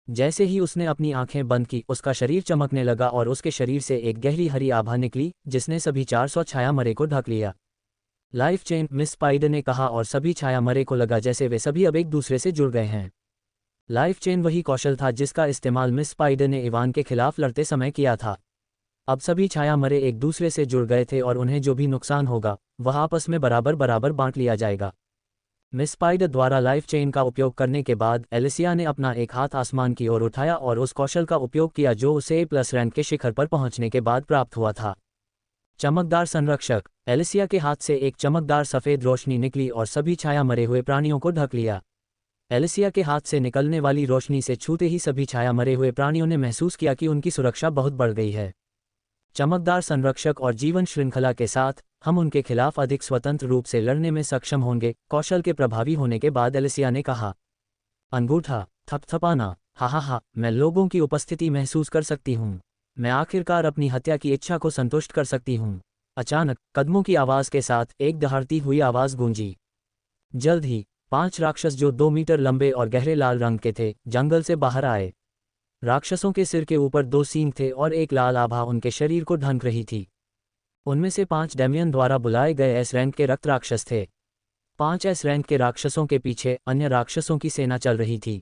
जैसे ही उसने अपनी आंखें बंद की, उसका शरीर चमकने लगा और उसके शरीर से एक गहरी हरी आभा निकली, जिसने सभी 400 छाया मरे को ढक लिया। लाइफ चेन, मिस स्पाइडर ने कहा, और सभी छाया मरे को लगा जैसे वे सभी अब एक दूसरे से जुड़ गए हैं। लाइफ चेन वही कौशल था जिसका इस्तेमाल मिस स्पाइडर ने इवान के खिलाफ लड़ते समय किया था। अब सभी छाया मरे एक दूसरे से जुड़ गए थे और उन्हें जो भी नुकसान होगा वह आपस में बराबर बराबर बांट लिया जाएगा। मिस स्पाइडर द्वारा लाइफ चेन का उपयोग करने के बाद एलिसिया ने अपना एक हाथ आसमान की ओर उठाया और उस कौशल का उपयोग किया जो उसे A+ रैंक के शिखर पर पहुंचने के बाद प्राप्त हुआ था। चमकदार संरक्षक। एलिसिया के हाथ से एक चमकदार सफ़ेद रोशनी निकली और सभी छाया मरे हुए प्राणियों को ढक लिया। एलिसिया के हाथ से निकलने वाली रोशनी से छूते ही सभी छाया मरे हुए प्राणियों ने महसूस किया कि उनकी सुरक्षा बहुत बढ़ गई है। चमकदार संरक्षक और जीवन श्रृंखला के साथ हम उनके खिलाफ अधिक स्वतंत्र रूप से लड़ने में सक्षम होंगे। कौशल के प्रभावी होने के बाद एलिसिया ने कहा, अंगूठा थपथपाना, हा, मैं लोगों की उपस्थिति महसूस कर सकती हूँ। मैं आखिरकार अपनी हत्या की इच्छा को संतुष्ट कर सकती हूँ। अचानक कदमों की आवाज़ के साथ एक दहाड़ती हुई आवाज़ गूंजी। जल्द ही 5 राक्षस जो 2 मीटर लंबे और गहरे लाल रंग के थे, जंगल से बाहर आए। राक्षसों के सिर के ऊपर 2 सींग थे और एक लाल आभा उनके शरीर को ढंक रही थी। उनमें से 5 डेमियन द्वारा बुलाए गए एस रैंक के रक्त राक्षस थे। 5 एस रैंक के राक्षसों के पीछे अन्य राक्षसों की सेना चल रही थी।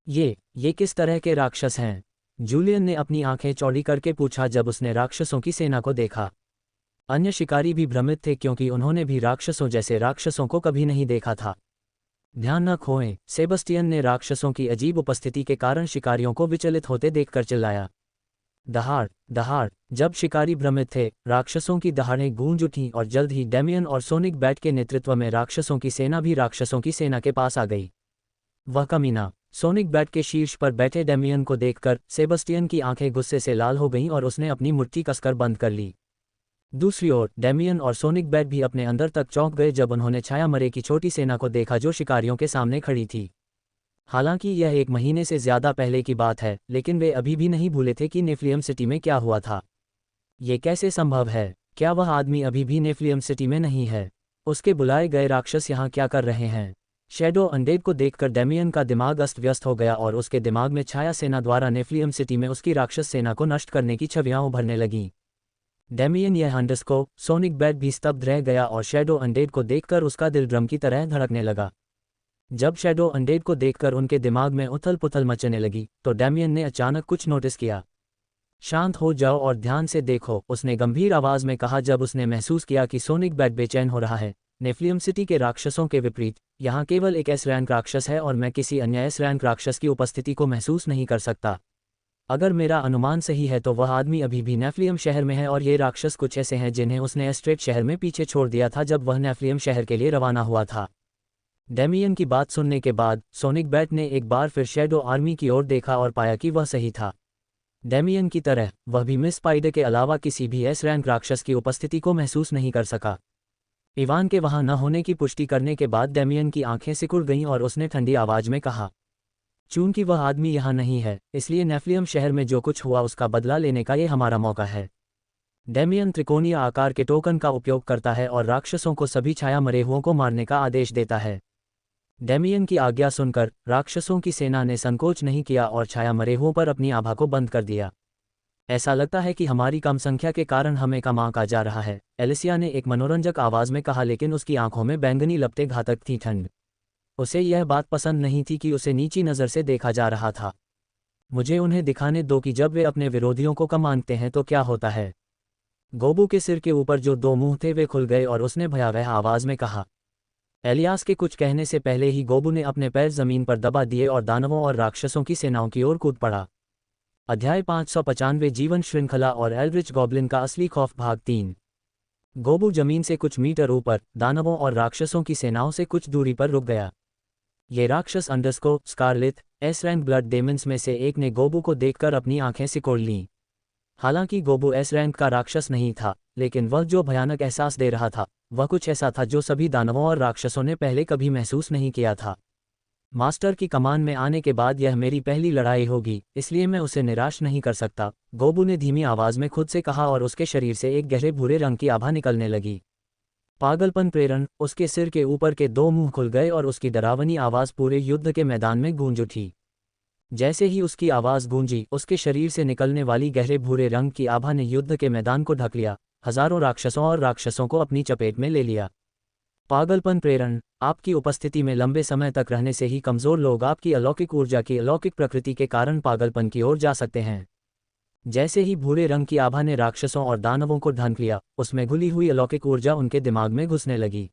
ये किस तरह के राक्षस हैं? जूलियन ने अपनी आंखें चौड़ी करके पूछा जब उसने राक्षसों की सेना को देखा। अन्य शिकारी भी भ्रमित थे क्योंकि उन्होंने भी राक्षसों जैसे राक्षसों को कभी नहीं देखा था। ध्यान न खोएं, सेबस्टियन ने राक्षसों की अजीब उपस्थिति के कारण शिकारियों को विचलित होते देखकर चिल्लाया। दहाड़ दहाड़। जब शिकारी भ्रमित थे, राक्षसों की दहाड़ें गूंज उठीं और जल्द ही डेमियन और सोनिक बैट के नेतृत्व में राक्षसों की सेना भी राक्षसों की सेना के पास आ गई। वह कमीना। सोनिक बैट के शीर्ष पर बैठे डेमियन को देखकर सेबस्टियन की आंखें गुस्से से लाल हो गईं और उसने अपनी मुट्ठी कसकर बंद कर ली। दूसरी ओर डेमियन और सोनिक बैट भी अपने अंदर तक चौंक गए जब उन्होंने छाया मरे की छोटी सेना को देखा जो शिकारियों के सामने खड़ी थी। हालांकि यह 1 महीने से ज़्यादा पहले की बात है, लेकिन वे अभी भी नहीं भूले थे कि नेफ्लियम सिटी में क्या हुआ था। ये कैसे संभव है? क्या वह आदमी अभी भी नेफ्लियम सिटी में नहीं है? उसके बुलाए गए राक्षस यहाँ क्या कर रहे हैं? शैडो अनडेड को देखकर डेमियन का दिमाग अस्त व्यस्त हो गया और उसके दिमाग में छाया सेना द्वारा नेफ्लियम सिटी में उसकी राक्षस सेना को नष्ट करने की छवियां उभरने लगीं। डेमियन यह अंडरस्को सोनिक बैट भी स्तब्ध रह गया और शैडो अनडेड को देखकर उसका दिल ड्रम की तरह धड़कने लगा। जब शैडो अनडेड को देखकर उनके दिमाग में उथल पुथल मचने लगी तो डेमियन ने अचानक कुछ नोटिस किया। शांत हो जाओ और ध्यान से देखो, उसने गंभीर आवाज में कहा जब उसने महसूस किया कि सोनिक बैट बेचैन हो रहा है। नेफ्लियम सिटी के राक्षसों के विपरीत यहाँ केवल एक एस रैंक राक्षस है और मैं किसी अन्य एस रैंक राक्षस की उपस्थिति को महसूस नहीं कर सकता। अगर मेरा अनुमान सही है तो वह आदमी अभी भी नेफ्लियम शहर में है और ये राक्षस कुछ ऐसे हैं जिन्हें उसने एस्ट्रेट शहर में पीछे छोड़ दिया था जब वह नेफ्लियम शहर के लिए रवाना हुआ था। डेमियन की बात सुनने के बाद सोनिक बैट ने एक बार फिर शैडो आर्मी की ओर देखा और पाया कि वह सही था। डेमियन की तरह वह भी मिस स्पाइडर के अलावा किसी भी एस रैंक राक्षस की उपस्थिति को महसूस नहीं कर सका। इवान के वहां न होने की पुष्टि करने के बाद डेमियन की आंखें सिकुड़ गईं और उसने ठंडी आवाज में कहा, चूंकि वह आदमी यहाँ नहीं है, इसलिए नेफ्लियम शहर में जो कुछ हुआ उसका बदला लेने का ये हमारा मौका है। डेमियन त्रिकोणीय आकार के टोकन का उपयोग करता है और राक्षसों को सभी छाया मरे हुओं को मारने का आदेश देता है। डेमियन की आज्ञा सुनकर राक्षसों की सेना ने संकोच नहीं किया और छाया मरे हुओं पर अपनी आभा को बंद कर दिया। ऐसा लगता है कि हमारी कम संख्या के कारण हमें कम आंका जा रहा है, एलिसिया ने एक मनोरंजक आवाज में कहा, लेकिन उसकी आंखों में बैंगनी लपटें घातक थीं। ठंड। उसे यह बात पसंद नहीं थी कि उसे नीची नज़र से देखा जा रहा था। मुझे उन्हें दिखाने दो कि जब वे अपने विरोधियों को कम आंकते हैं तो क्या होता है। गोबू के सिर के ऊपर जो 2 मुंह थे वे खुल गए और उसने भयावह आवाज में कहा। एलियास के कुछ कहने से पहले ही गोबू ने अपने पैर जमीन पर दबा दिए और दानवों और राक्षसों की सेनाओं की ओर कूद पड़ा। अध्याय 595 जीवन श्रृंखला और एल्ड्रिच गॉब्लिन का असली खौफ भाग 3। गोबू जमीन से कुछ मीटर ऊपर दानवों और राक्षसों की सेनाओं से कुछ दूरी पर रुक गया। ये राक्षस underscore Scarlet S rank blood demons में से एक ने गोबू को देखकर अपनी आंखें सिकोड़ लीं। हालांकि गोबू एस रैंक का राक्षस नहीं था, लेकिन वह जो भयानक एहसास दे रहा था वह कुछ ऐसा था जो सभी दानवों और राक्षसों ने पहले कभी महसूस नहीं किया था। मास्टर की कमान में आने के बाद यह मेरी पहली लड़ाई होगी, इसलिए मैं उसे निराश नहीं कर सकता, गोबू ने धीमी आवाज में खुद से कहा और उसके शरीर से एक गहरे भूरे रंग की आभा निकलने लगी। पागलपन प्रेरण, उसके सिर के ऊपर के दो मुंह खुल गए और उसकी डरावनी आवाज़ पूरे युद्ध के मैदान में गूंज उठी। जैसे ही उसकी आवाज़ गूंजी, उसके शरीर से निकलने वाली गहरे भूरे रंग की आभा ने युद्ध के मैदान को ढक लिया, हजारों राक्षसों और राक्षसों को अपनी चपेट में ले लिया। पागलपन प्रेरण, आपकी उपस्थिति में लंबे समय तक रहने से ही कमज़ोर लोग आपकी अलौकिक ऊर्जा की अलौकिक प्रकृति के कारण पागलपन की ओर जा सकते हैं। जैसे ही भूरे रंग की आभा ने राक्षसों और दानवों को ढक लिया, उसमें घुली हुई अलौकिक ऊर्जा उनके दिमाग में घुसने लगी।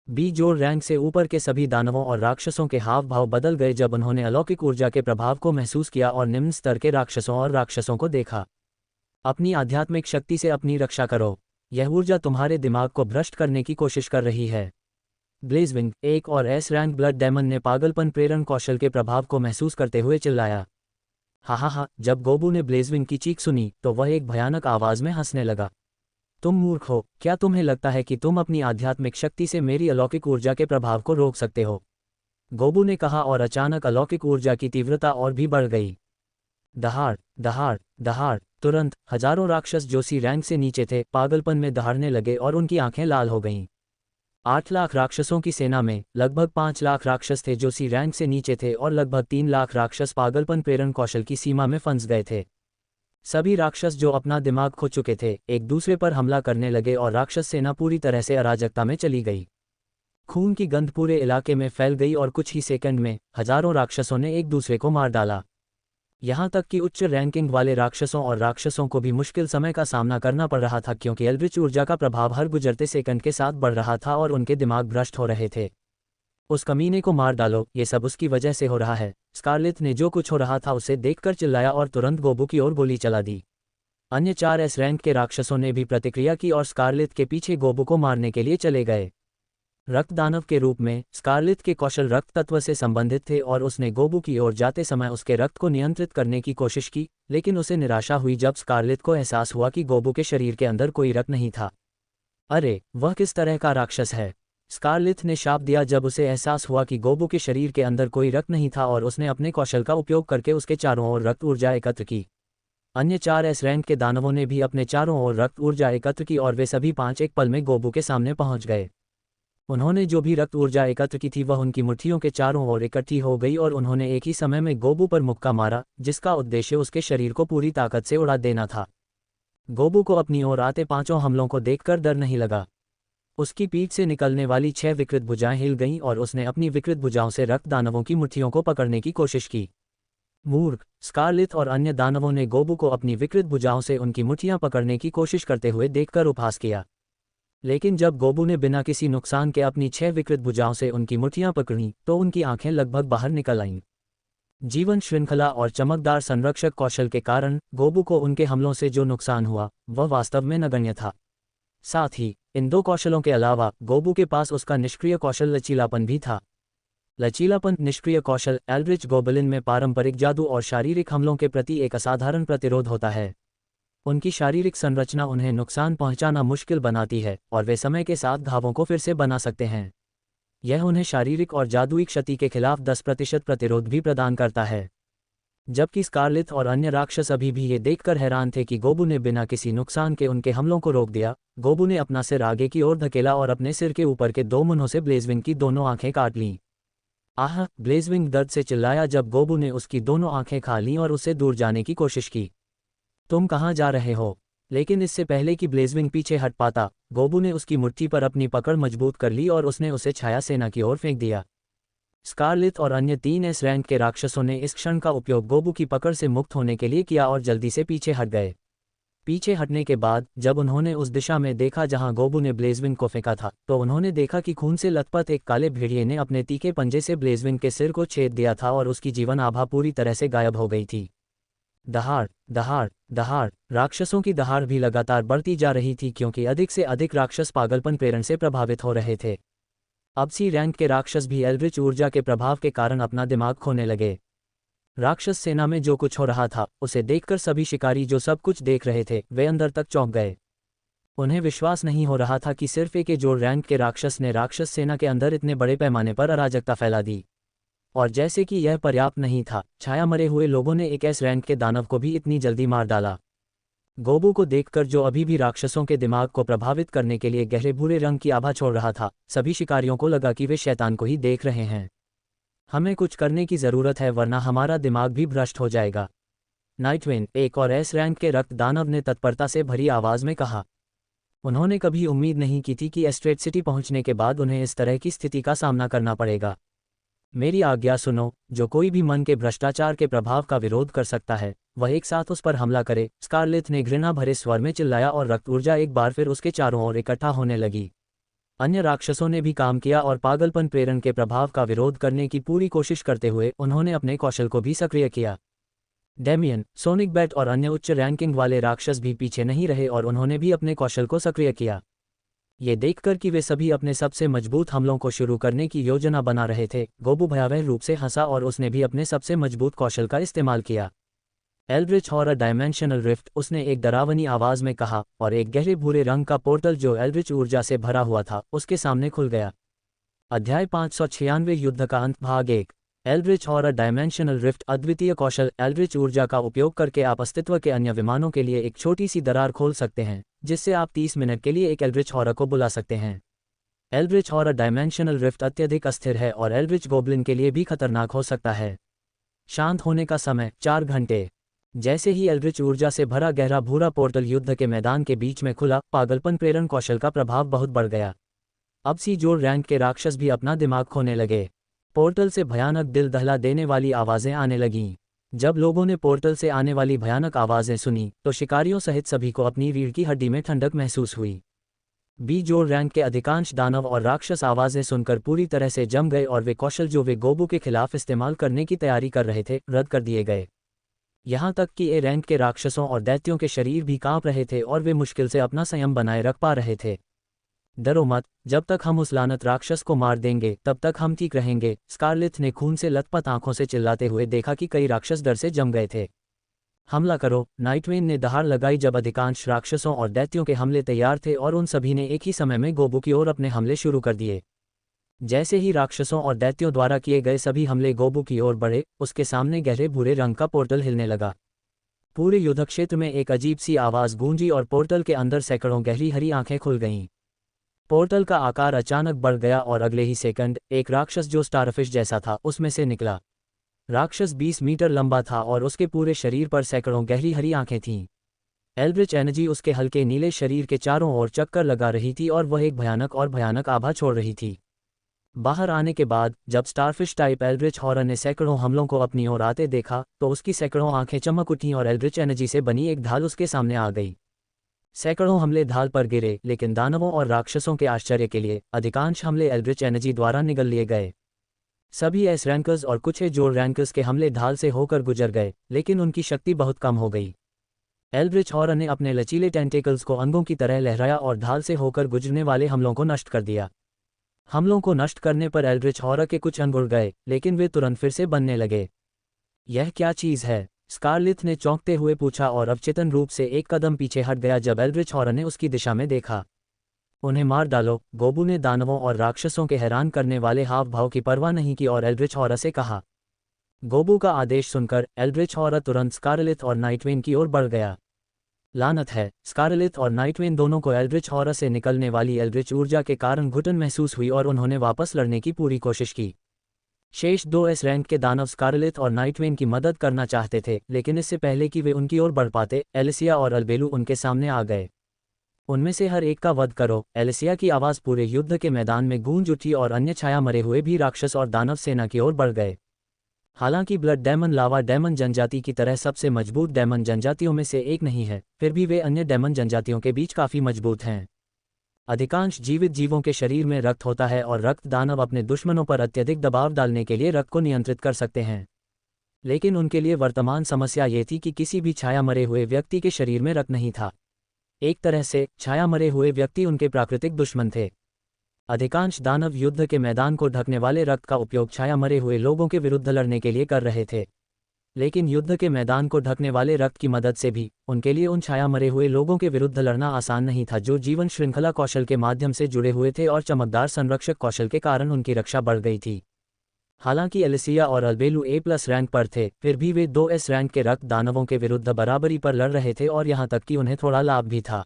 जोर रैंक से ऊपर के सभी दानवों और राक्षसों के हाव भाव बदल गए जब उन्होंने अलौकिक ऊर्जा के प्रभाव को महसूस किया और निम्न स्तर के राक्षसों और राक्षसों को देखा। अपनी आध्यात्मिक शक्ति से अपनी रक्षा करो, यह ऊर्जा तुम्हारे दिमाग को भ्रष्ट करने की कोशिश कर रही है। ब्लेजविंग, एक और एस रैंक ब्लड डेमन ने पागलपन प्रेरण कौशल के प्रभाव को महसूस करते हुए चिल्लाया। हा। जब गोबू ने ब्लेजविंग की चीख सुनी तो वह एक भयानक आवाज में हंसने लगा। तुम मूर्ख हो, क्या तुम्हें लगता है कि तुम अपनी आध्यात्मिक शक्ति से मेरी अलौकिक ऊर्जा के प्रभाव को रोक सकते हो? गोबू ने कहा और अचानक अलौकिक ऊर्जा की तीव्रता और भी बढ़ गई। दहाड़ दहाड़ दहाड़, तुरंत हजारों राक्षस जो सी रैंक से नीचे थे पागलपन में दहाड़ने लगे और उनकी आंखें लाल हो गईं। 8 लाख राक्षसों की सेना में लगभग 5 लाख राक्षस थे जो सी रैंक से नीचे थे और लगभग 3 लाख राक्षस पागलपन प्रेरण कौशल की सीमा में फंस गए थे। सभी राक्षस जो अपना दिमाग खो चुके थे एक दूसरे पर हमला करने लगे और राक्षस सेना पूरी तरह से अराजकता में चली गई। खून की गंध पूरे इलाके में फैल गई और कुछ ही सेकंड में हजारों राक्षसों ने एक दूसरे को मार डाला। यहाँ तक कि उच्च रैंकिंग वाले राक्षसों और राक्षसों को भी मुश्किल समय का सामना करना पड़ रहा था क्योंकि एल्ड्रिच ऊर्जा का प्रभाव हर गुजरते सेकंड के साथ बढ़ रहा था और उनके दिमाग भ्रष्ट हो रहे थे। उस कमीने को मार डालो, ये सब उसकी वजह से हो रहा है। स्कारलेट ने जो कुछ हो रहा था उसे देखकर चिल्लाया और तुरंत गोबू की ओर गोली चला दी। अन्य 4 एस रैंक के राक्षसों ने भी प्रतिक्रिया की और स्कारलेट के पीछे गोबू को मारने के लिए चले गए। रक्त दानव के रूप में स्कारलेट के कौशल रक्त तत्व से संबंधित थे और उसने गोबू की ओर जाते समय उसके रक्त को नियंत्रित करने की कोशिश की, लेकिन उसे निराशा हुई जब स्कारलेट को एहसास हुआ कि गोबू के शरीर के अंदर कोई रक्त नहीं था। अरे, वह किस तरह का राक्षस है? स्कारलेट ने शाप दिया जब उसे एहसास हुआ कि गोबू के शरीर के अंदर कोई रक्त नहीं था और उसने अपने कौशल का उपयोग करके उसके चारों ओर रक्त ऊर्जा एकत्र की। अन्य 4 एस रैंक के दानवों ने भी अपने चारों ओर रक्त ऊर्जा एकत्र की और वे सभी 5 एक पल में गोबू के सामने पहुंच गए। उन्होंने जो भी रक्त ऊर्जा एकत्र की थी वह उनकी मुट्ठियों के चारों ओर इकट्ठी हो गई और उन्होंने एक ही समय में गोबू पर मुक्का मारा, जिसका उद्देश्य उसके शरीर को पूरी ताकत से उड़ा देना था। गोबू को अपनी ओर आते 5 हमलों को देखकर डर नहीं लगा। उसकी पीठ से निकलने वाली 6 विकृत भुजाएं हिल गईं और उसने अपनी विकृत भुजाओं से रक्त दानवों की मुट्ठियों को पकड़ने की कोशिश की। मूर्ख, स्कारलेट और अन्य दानवों ने गोबू को अपनी विकृत भुजाओं से उनकी मुट्ठियां पकड़ने की कोशिश करते हुए देखकर उपहास किया। लेकिन जब गोबू ने बिना किसी नुकसान के अपनी 6 विकृत भुजाओं से उनकी मुट्ठियां पकड़ी तो उनकी आंखें लगभग बाहर निकल आईं। जीवन श्रृंखला और चमकदार संरक्षक कौशल के कारण गोबू को उनके हमलों से जो नुकसान हुआ वह वास्तव में नगण्य था। साथ ही इन 2 कौशलों के अलावा गोबू के पास उसका निष्क्रिय कौशल लचीलापन भी था। लचीलापन निष्क्रिय कौशल एल्ड्रिच गोबलिन में पारंपरिक जादू और शारीरिक हमलों के प्रति एक असाधारण प्रतिरोध होता है। उनकी शारीरिक संरचना उन्हें नुकसान पहुंचाना मुश्किल बनाती है और वे समय के साथ घावों को फिर से बना सकते हैं। यह उन्हें शारीरिक और जादुई क्षति के खिलाफ 10% प्रतिरोध भी प्रदान करता है। जबकि स्कारलेट और अन्य राक्षस अभी भी ये देखकर हैरान थे कि गोबू ने बिना किसी नुकसान के उनके हमलों को रोक दिया। गोबू ने अपना सिर आगे की ओर धकेला और अपने सिर के ऊपर के 2 मुन्नों से ब्लेजविंग की दोनों आंखें काट लीं। आह! ब्लेजविंग दर्द से चिल्लाया जब गोबू ने उसकी दोनों आंखें खा लीं और उससे दूर जाने की कोशिश की। तुम कहाँ जा रहे हो? लेकिन इससे पहले कि ब्लेजविंग पीछे हट पाता, गोबू ने उसकी मुट्ठी पर अपनी पकड़ मजबूत कर ली और उसने उसे छाया सेना की ओर फेंक दिया। स्कारलेट और अन्य 3 एस रैंक के राक्षसों ने इस क्षण का उपयोग गोबू की पकड़ से मुक्त होने के लिए किया और जल्दी से पीछे हट गए। पीछे हटने के बाद जब उन्होंने उस दिशा में देखा जहां गोबू ने ब्लेजविंग को फेंका था तो उन्होंने देखा कि खून से लथपथ एक काले भेड़िए ने अपने तीखे पंजे से ब्लेजविंग के सिर को छेद दिया था और उसकी जीवन आभा पूरी तरह से गायब हो गई थी। दहाड़ दहाड़ दहाड़, राक्षसों की दहाड़ भी लगातार बढ़ती जा रही थी क्योंकि अधिक से अधिक राक्षस पागलपन प्रेरण से प्रभावित हो रहे थे। अब सी रैंक के राक्षस भी एल्ड्रिच ऊर्जा के प्रभाव के कारण अपना दिमाग खोने लगे। राक्षस सेना में जो कुछ हो रहा था उसे देखकर सभी शिकारी जो सब कुछ देख रहे थे वे अंदर तक चौंक गए। उन्हें विश्वास नहीं हो रहा था कि सिर्फ एक जोड़ रैंक के राक्षस ने राक्षस सेना के अंदर इतने बड़े पैमाने पर अराजकता फैला दी। और जैसे कि यह पर्याप्त नहीं था, छाया मरे हुए लोगों ने एक एस रैंक के दानव को भी इतनी जल्दी मार डाला। गोबू को देखकर, जो अभी भी राक्षसों के दिमाग को प्रभावित करने के लिए गहरे भूरे रंग की आभा छोड़ रहा था, सभी शिकारियों को लगा कि वे शैतान को ही देख रहे हैं। हमें कुछ करने की ज़रूरत है, वरना हमारा दिमाग भी भ्रष्ट हो जाएगा। नाइटविंड, एक और एस रैंक के रक्त दानव ने तत्परता से भरी आवाज़ में कहा। उन्होंने कभी उम्मीद नहीं की थी कि एस्ट्रेट सिटी पहुंचने के बाद उन्हें इस तरह की स्थिति का सामना करना पड़ेगा। मेरी आज्ञा सुनो, जो कोई भी मन के भ्रष्टाचार के प्रभाव का विरोध कर सकता है, वह एक साथ उस पर हमला करे, स्कारलेथ ने घृणा भरे स्वर में चिल्लाया और रक्त ऊर्जा एक बार फिर उसके चारों ओर इकट्ठा होने लगी। अन्य राक्षसों ने भी काम किया और पागलपन प्रेरण के प्रभाव का विरोध करने की पूरी कोशिश करते हुए उन्होंने अपने कौशल को भी सक्रिय किया। डेमियन, सोनिक बैट और अन्य उच्च रैंकिंग वाले राक्षस भी पीछे नहीं रहे और उन्होंने भी अपने कौशल को सक्रिय किया। ये देखकर कि वे सभी अपने सबसे मजबूत हमलों को शुरू करने की योजना बना रहे थे, गोबू भयावह रूप से हंसा और उसने भी अपने सबसे मजबूत कौशल का इस्तेमाल किया। एल्ड्रिच हॉरर डायमेंशनल रिफ्ट, उसने एक डरावनी आवाज में कहा, और एक गहरे भूरे रंग का पोर्टल जो एल्ड्रिच ऊर्जा से भरा हुआ था, उसके सामने खुल गया। अध्याय 596 युद्ध का अंत, भाग 1। एल्ड्रिच हॉरर डायमेंशनल रिफ्ट अद्वितीय कौशल। एल्ड्रिच ऊर्जा का उपयोग करके आप अस्तित्व के अन्य विमानों के लिए एक छोटी सी दरार खोल सकते हैं, जिससे आप 30 मिनट के लिए एक एल्ड्रिच हॉरर को बुला सकते हैं। एल्ड्रिच हॉरर डायमेंशनल रिफ्ट अत्यधिक अस्थिर है और एल्ड्रिच गोब्लिन के लिए भी खतरनाक हो सकता है। शांत होने का समय 4 घंटे। जैसे ही एल्ड्रिच ऊर्जा से भरा गहरा भूरा पोर्टल युद्ध के मैदान के बीच में खुला, पागलपन प्रेरण कौशल का प्रभाव बहुत बढ़ गया। अब सी जोर रैंक के राक्षस भी अपना दिमाग खोने लगे। पोर्टल से भयानक दिल दहला देने वाली आवाज़ें आने लगीं। जब लोगों ने पोर्टल से आने वाली भयानक आवाज़ें सुनी, तो शिकारियों सहित सभी को अपनी रीढ़ की हड्डी में ठंडक महसूस हुई। बी जोर रैंक के अधिकांश दानव और राक्षस आवाज़ें सुनकर पूरी तरह से जम गए और वे कौशल जो वे गोबू के खिलाफ इस्तेमाल करने की तैयारी कर रहे थे, रद्द कर दिए गए। यहाँ तक कि ए रैंक के राक्षसों और दैत्यों के शरीर भी कांप रहे थे और वे मुश्किल से अपना संयम बनाए रख पा रहे थे। डरो मत, जब तक हम उस लानत राक्षस को मार देंगे तब तक हम ठीक रहेंगे, स्कारलेथ ने खून से लथपथ आंखों से चिल्लाते हुए देखा कि कई राक्षस डर से जम गए थे। हमला करो, नाइटविंड ने दहाड़ लगाई जब अधिकांश राक्षसों और दैत्यों के हमले तैयार थे और उन सभी ने एक ही समय में गोबू की ओर अपने हमले शुरू कर दिए। जैसे ही राक्षसों और दैत्यों द्वारा किए गए सभी हमले गोबू की ओर बढ़े, उसके सामने गहरे भूरे रंग का पोर्टल हिलने लगा। पूरे युद्ध क्षेत्र में एक अजीब सी आवाज़ गूंजी और पोर्टल के अंदर सैकड़ों गहरी हरी आंखें खुल गईं। पोर्टल का आकार अचानक बढ़ गया और अगले ही सेकंड एक राक्षस जो स्टारफिश जैसा था उसमें से निकला। राक्षस 20 मीटर लंबा था और उसके पूरे शरीर पर सैकड़ों गहरी हरी आंखें थीं। एल्ड्रिच एनर्जी उसके हल्के नीले शरीर के चारों ओर चक्कर लगा रही थी और वह एक भयानक आभा छोड़ रही थी। बाहर आने के बाद जब स्टारफिश टाइप एल्ड्रिच हॉरर ने सैकड़ों हमलों को अपनी ओर आते देखा, तो उसकी सैकड़ों आंखें चमक उठीं और एल्ड्रिच एनर्जी से बनी एक ढाल उसके सामने आ गई। सैकड़ों हमले ढाल पर गिरे, लेकिन दानवों और राक्षसों के आश्चर्य के लिए अधिकांश हमले एल्ड्रिच एनर्जी द्वारा निगल लिए गए। सभी एस रैंकर्स और कुछ ए जोर रैंकर्स के हमले ढाल से होकर गुजर गए, लेकिन उनकी शक्ति बहुत कम हो गई। एल्ड्रिच हॉरर ने अपने लचीले टेंटेकल्स को अंगों की तरह लहराया और ढाल से होकर गुजरने वाले हमलों को नष्ट कर दिया। हमलों को नष्ट करने पर एल्ड्रिच हॉरर के कुछ अंग उड़ गए, लेकिन वे तुरंत फिर से बनने लगे। यह क्या चीज़ है? स्कारलेथ ने चौंकते हुए पूछा और अवचेतन रूप से एक कदम पीछे हट गया जब एल्ड्रिच हॉरर ने उसकी दिशा में देखा। उन्हें मार डालो, गोबू ने दानवों और राक्षसों के हैरान करने वाले हाव भाव की परवाह नहीं की और एल्ड्रिच हॉरर से कहा। गोबू का आदेश सुनकर एल्ड्रिच हॉरर तुरंत स्कारलेथ और नाइटविंड की ओर बढ़ गया। लानत है, स्कारलेथ और नाइटविंड दोनों को एल्ड्रिच हॉरर से निकलने वाली एल्ड्रिच ऊर्जा के कारण घुटन महसूस हुई और उन्होंने वापस लड़ने की पूरी कोशिश की। शेष 2 एस रैंक के दानव स्कारलेथ और नाइटविंड की मदद करना चाहते थे, लेकिन इससे पहले कि वे उनकी ओर बढ़ पाते, एलिसिया और अल्बेलू उनके सामने आ गए। उनमें से हर एक का वध करो, एलिसिया की आवाज़ पूरे युद्ध के मैदान में गूंज उठी और अन्य छाया मरे हुए भी राक्षस और दानव सेना की ओर बढ़ गए। हालांकि ब्लड डेमन लावा डेमन जनजाति की तरह सबसे मजबूत डेमन जनजातियों में से एक नहीं है, फिर भी वे अन्य डेमन जनजातियों के बीच काफ़ी मजबूत हैं। अधिकांश जीवित जीवों के शरीर में रक्त होता है और रक्त दानव अपने दुश्मनों पर अत्यधिक दबाव डालने के लिए रक्त को नियंत्रित कर सकते हैं। लेकिन उनके लिए वर्तमान समस्या ये थी कि किसी भी छाया मरे हुए व्यक्ति के शरीर में रक्त नहीं था। एक तरह से छाया मरे हुए व्यक्ति उनके प्राकृतिक दुश्मन थे। अधिकांश दानव युद्ध के मैदान को ढकने वाले रक्त का उपयोग छाया मरे हुए लोगों के विरुद्ध लड़ने के लिए कर रहे थे, लेकिन युद्ध के मैदान को ढकने वाले रक्त की मदद से भी उनके लिए उन छाया मरे हुए लोगों के विरुद्ध लड़ना आसान नहीं था जो जीवन श्रृंखला कौशल के माध्यम से जुड़े हुए थे और चमकदार संरक्षक कौशल के कारण उनकी रक्षा बढ़ गई थी। हालांकि एलिसिया और अल्बेलू A+ रैंक पर थे, फिर भी वे 2S रैंक के रक्त दानवों के विरुद्ध बराबरी पर लड़ रहे थे और यहाँ तक कि उन्हें थोड़ा लाभ भी था।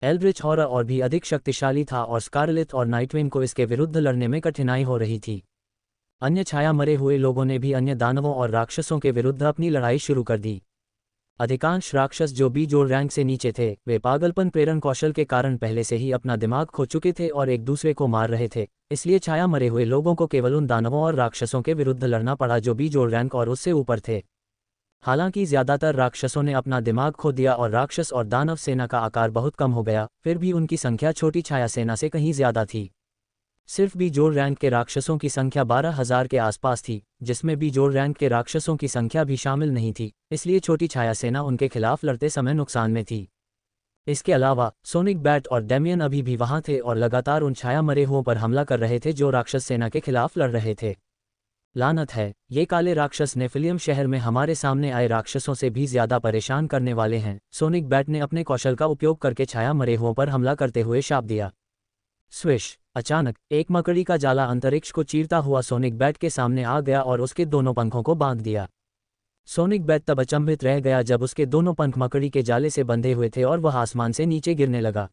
एल्ड्रिच हॉरर और भी अधिक शक्तिशाली था और स्कारलेट और नाइटविंग को इसके विरुद्ध लड़ने में कठिनाई हो रही थी। अन्य छाया मरे हुए लोगों ने भी अन्य दानवों और राक्षसों के विरुद्ध अपनी लड़ाई शुरू कर दी। अधिकांश राक्षस जो B जोड़ रैंक से नीचे थे, वे पागलपन प्रेरण कौशल के कारण पहले से ही अपना दिमाग खो चुके थे और एक दूसरे को मार रहे थे, इसलिए छाया मरे हुए लोगों को केवल उन दानवों और राक्षसों के विरुद्ध लड़ना पड़ा जो B जोड़ रैंक और उससे ऊपर थे। हालांकि ज्यादातर राक्षसों ने अपना दिमाग खो दिया और राक्षस और दानव सेना का आकार बहुत कम हो गया, फिर भी उनकी संख्या छोटी छाया सेना से कहीं ज्यादा थी। सिर्फ B जोड़ रैंक के राक्षसों की संख्या 12,000 के आसपास थी, जिसमें B जोड़ रैंक के राक्षसों की संख्या भी शामिल नहीं थी, इसलिए छोटी छाया सेना उनके खिलाफ लड़ते समय नुकसान में थी। इसके अलावा सोनिक बैट और डेमियन अभी भी वहां थे और लगातार उन छाया मरे हुओं पर हमला कर रहे थे जो राक्षस सेना के खिलाफ लड़ रहे थे। लानत है, ये काले राक्षस नेफिलियम शहर में हमारे सामने आए राक्षसों से भी ज्यादा परेशान करने वाले हैं, सोनिक बैट ने अपने कौशल का उपयोग करके छाया मरे हुओं पर हमला करते हुए शाप दिया। स्विश! अचानक एक मकड़ी का जाला अंतरिक्ष को चीरता हुआ सोनिक बैट के सामने आ गया और उसके दोनों पंखों को बांध दिया। सोनिक बैट तब अचंभित रह गया जब उसके दोनों पंख मकड़ी के जाले से बंधे हुए थे और वह आसमान से नीचे गिरने लगा।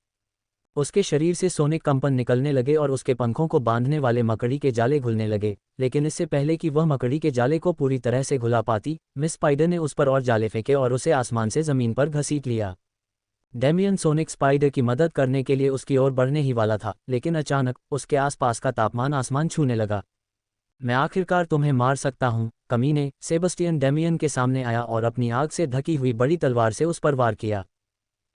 उसके शरीर से सोनिक कंपन निकलने लगे और उसके पंखों को बांधने वाले मकड़ी के जाले घुलने लगे, लेकिन इससे पहले कि वह मकड़ी के जाले को पूरी तरह से घुला पाती, मिस स्पाइडर ने उस पर और जाले फेंके और उसे आसमान से जमीन पर घसीट लिया। डेमियन सोनिक स्पाइडर की मदद करने के लिए उसकी ओर बढ़ने ही वाला था, लेकिन अचानक उसके आसपास का तापमान आसमान छूने लगा। मैं आखिरकार तुम्हें मार सकता हूँ, कमीने! सेबस्टियन डेमियन के सामने आया और अपनी आग से ढकी हुई बड़ी तलवार से उस पर वार किया।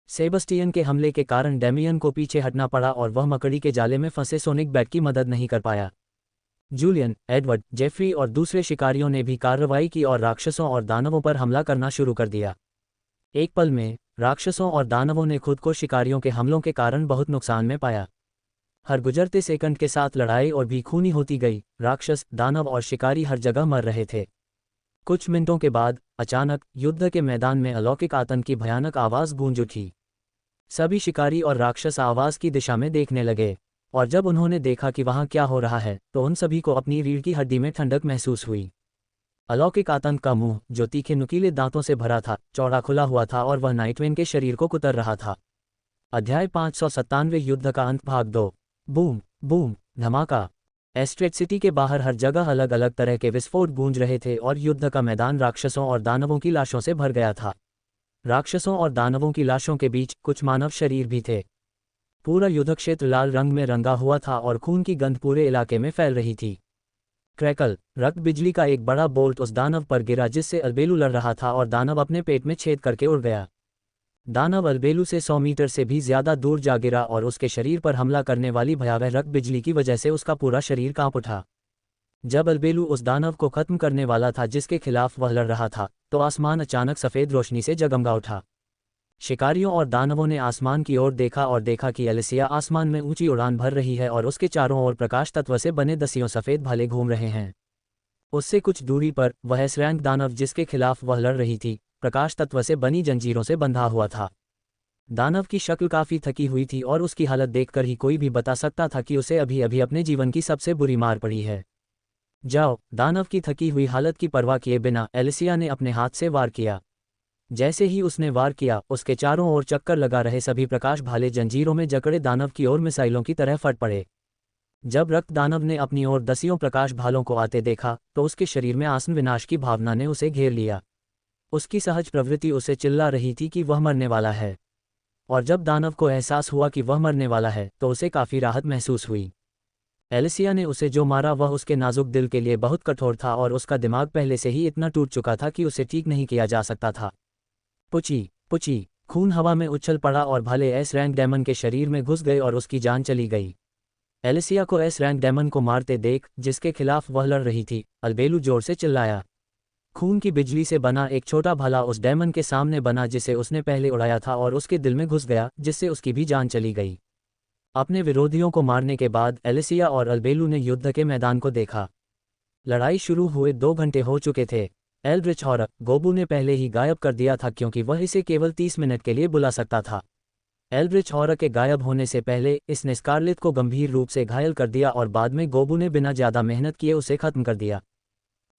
सेबस्टियन के हमले के कारण डेमियन को पीछे हटना पड़ा और वह मकड़ी के जाले में फंसे सोनिक बैट की मदद नहीं कर पाया। जूलियन, एडवर्ड, जेफरी और दूसरे शिकारियों ने भी कार्रवाई की और राक्षसों और दानवों पर हमला करना शुरू कर दिया। एक पल में राक्षसों और दानवों ने खुद को शिकारियों के हमलों के कारण बहुत नुकसान में पाया। हर गुजरते सेकंड के साथ लड़ाई और भी खूनी होती गई, राक्षस, दानव और शिकारी हर जगह मर रहे थे। कुछ मिनटों के बाद अचानक युद्ध के मैदान में अलौकिक आतंक की भयानक आवाज़ गूंज उठी। सभी शिकारी और राक्षस आवाज़ की दिशा में देखने लगे, और जब उन्होंने देखा कि वहाँ क्या हो रहा है, तो उन सभी को अपनी रीढ़ की हड्डी में ठंडक महसूस हुई। अलौकिक आतंक का मुंह, जो तीखे नुकीले दांतों से भरा था, चौड़ा खुला हुआ था और वह नाइटविंग के शरीर को कुतर रहा था। अध्याय 597 युद्ध का अंत भाग 2। बूम बूम धमाका! एस्ट्रेट सिटी के बाहर हर जगह अलग अलग तरह के विस्फोट गूंज रहे थे और युद्ध का मैदान राक्षसों और दानवों की लाशों से भर गया था। राक्षसों और दानवों की लाशों के बीच कुछ मानव शरीर भी थे। पूरा युद्ध क्षेत्र लाल रंग में रंगा हुआ था और खून की गंध पूरे इलाके में फैल रही थी। क्रैकल! रक्त बिजली का एक बड़ा बोल्ट उस दानव पर गिरा जिससे अल्बेलू लड़ रहा था और दानव अपने पेट में छेद करके उड़ गया। दानव अल्बेलू से 100 मीटर से भी ज्यादा दूर जा गिरा और उसके शरीर पर हमला करने वाली भयावह रक्त बिजली की वजह से उसका पूरा शरीर कांप उठा। जब अल्बेलू उस दानव को खत्म करने वाला था जिसके खिलाफ वह लड़ रहा था, तो आसमान अचानक सफेद रोशनी से जगमगा उठा। शिकारियों और दानवों ने आसमान की ओर देखा और देखा कि एलिसिया आसमान में ऊंची उड़ान भर रही है और उसके चारों ओर प्रकाश तत्व से बने दसियों सफेद भाले घूम रहे हैं। उससे कुछ दूरी पर वह एस-रैंक दानव जिसके खिलाफ वह लड़ रही थी, प्रकाश तत्व से बनी जंजीरों से बंधा हुआ था। दानव की शक्ल काफी थकी हुई थी और उसकी हालत देखकर ही कोई भी बता सकता था कि उसे अभी अभी अपने जीवन की सबसे बुरी मार पड़ी है। जाओ! दानव की थकी हुई हालत की परवाह किए बिना एलिसिया ने अपने हाथ से वार किया। जैसे ही उसने वार किया, उसके चारों ओर चक्कर लगा रहे सभी प्रकाश भाले जंजीरों में जकड़े दानव की ओर मिसाइलों की तरह फट पड़े। जब रक्त दानव ने अपनी ओर दसियों प्रकाश भालों को आते देखा, तो उसके शरीर में आसन विनाश की भावना ने उसे घेर लिया। उसकी सहज प्रवृत्ति उसे चिल्ला रही थी कि वह मरने वाला है। और जब दानव को एहसास हुआ कि वह मरने वाला है, तो उसे काफी राहत महसूस हुई। एलिसिया ने उसे जो मारा वह उसके नाजुक दिल के लिए बहुत कठोर था और उसका दिमाग पहले से ही इतना टूट चुका था कि उसे ठीक नहीं किया जा सकता था। पुची पुची! खून हवा में उछल पड़ा और भाले एस-रैंक डेमन के शरीर में घुस गए और उसकी जान चली गई। एलिसिया को एस-रैंक डेमन को मारते देख, जिसके खिलाफ वह लड़ रही थी, अल्बेलू जोर से चिल्लाया। खून की बिजली से बना एक छोटा भाला उस डेमन के सामने बना जिसे उसने पहले उड़ाया था और उसके दिल में घुस गया, जिससे उसकी भी जान चली गई। अपने विरोधियों को मारने के बाद एलिसिया और अल्बेलू ने युद्ध के मैदान को देखा। लड़ाई शुरू हुए 2 घंटे हो चुके थे। एल्ड्रिच हॉरर गोबू ने पहले ही गायब कर दिया था क्योंकि वह इसे केवल 30 मिनट के लिए बुला सकता था। एल्ड्रिच हॉरर के गायब होने से पहले इसने स्कारलेट को गंभीर रूप से घायल कर दिया और बाद में गोबू ने बिना ज़्यादा मेहनत किए उसे खत्म कर दिया।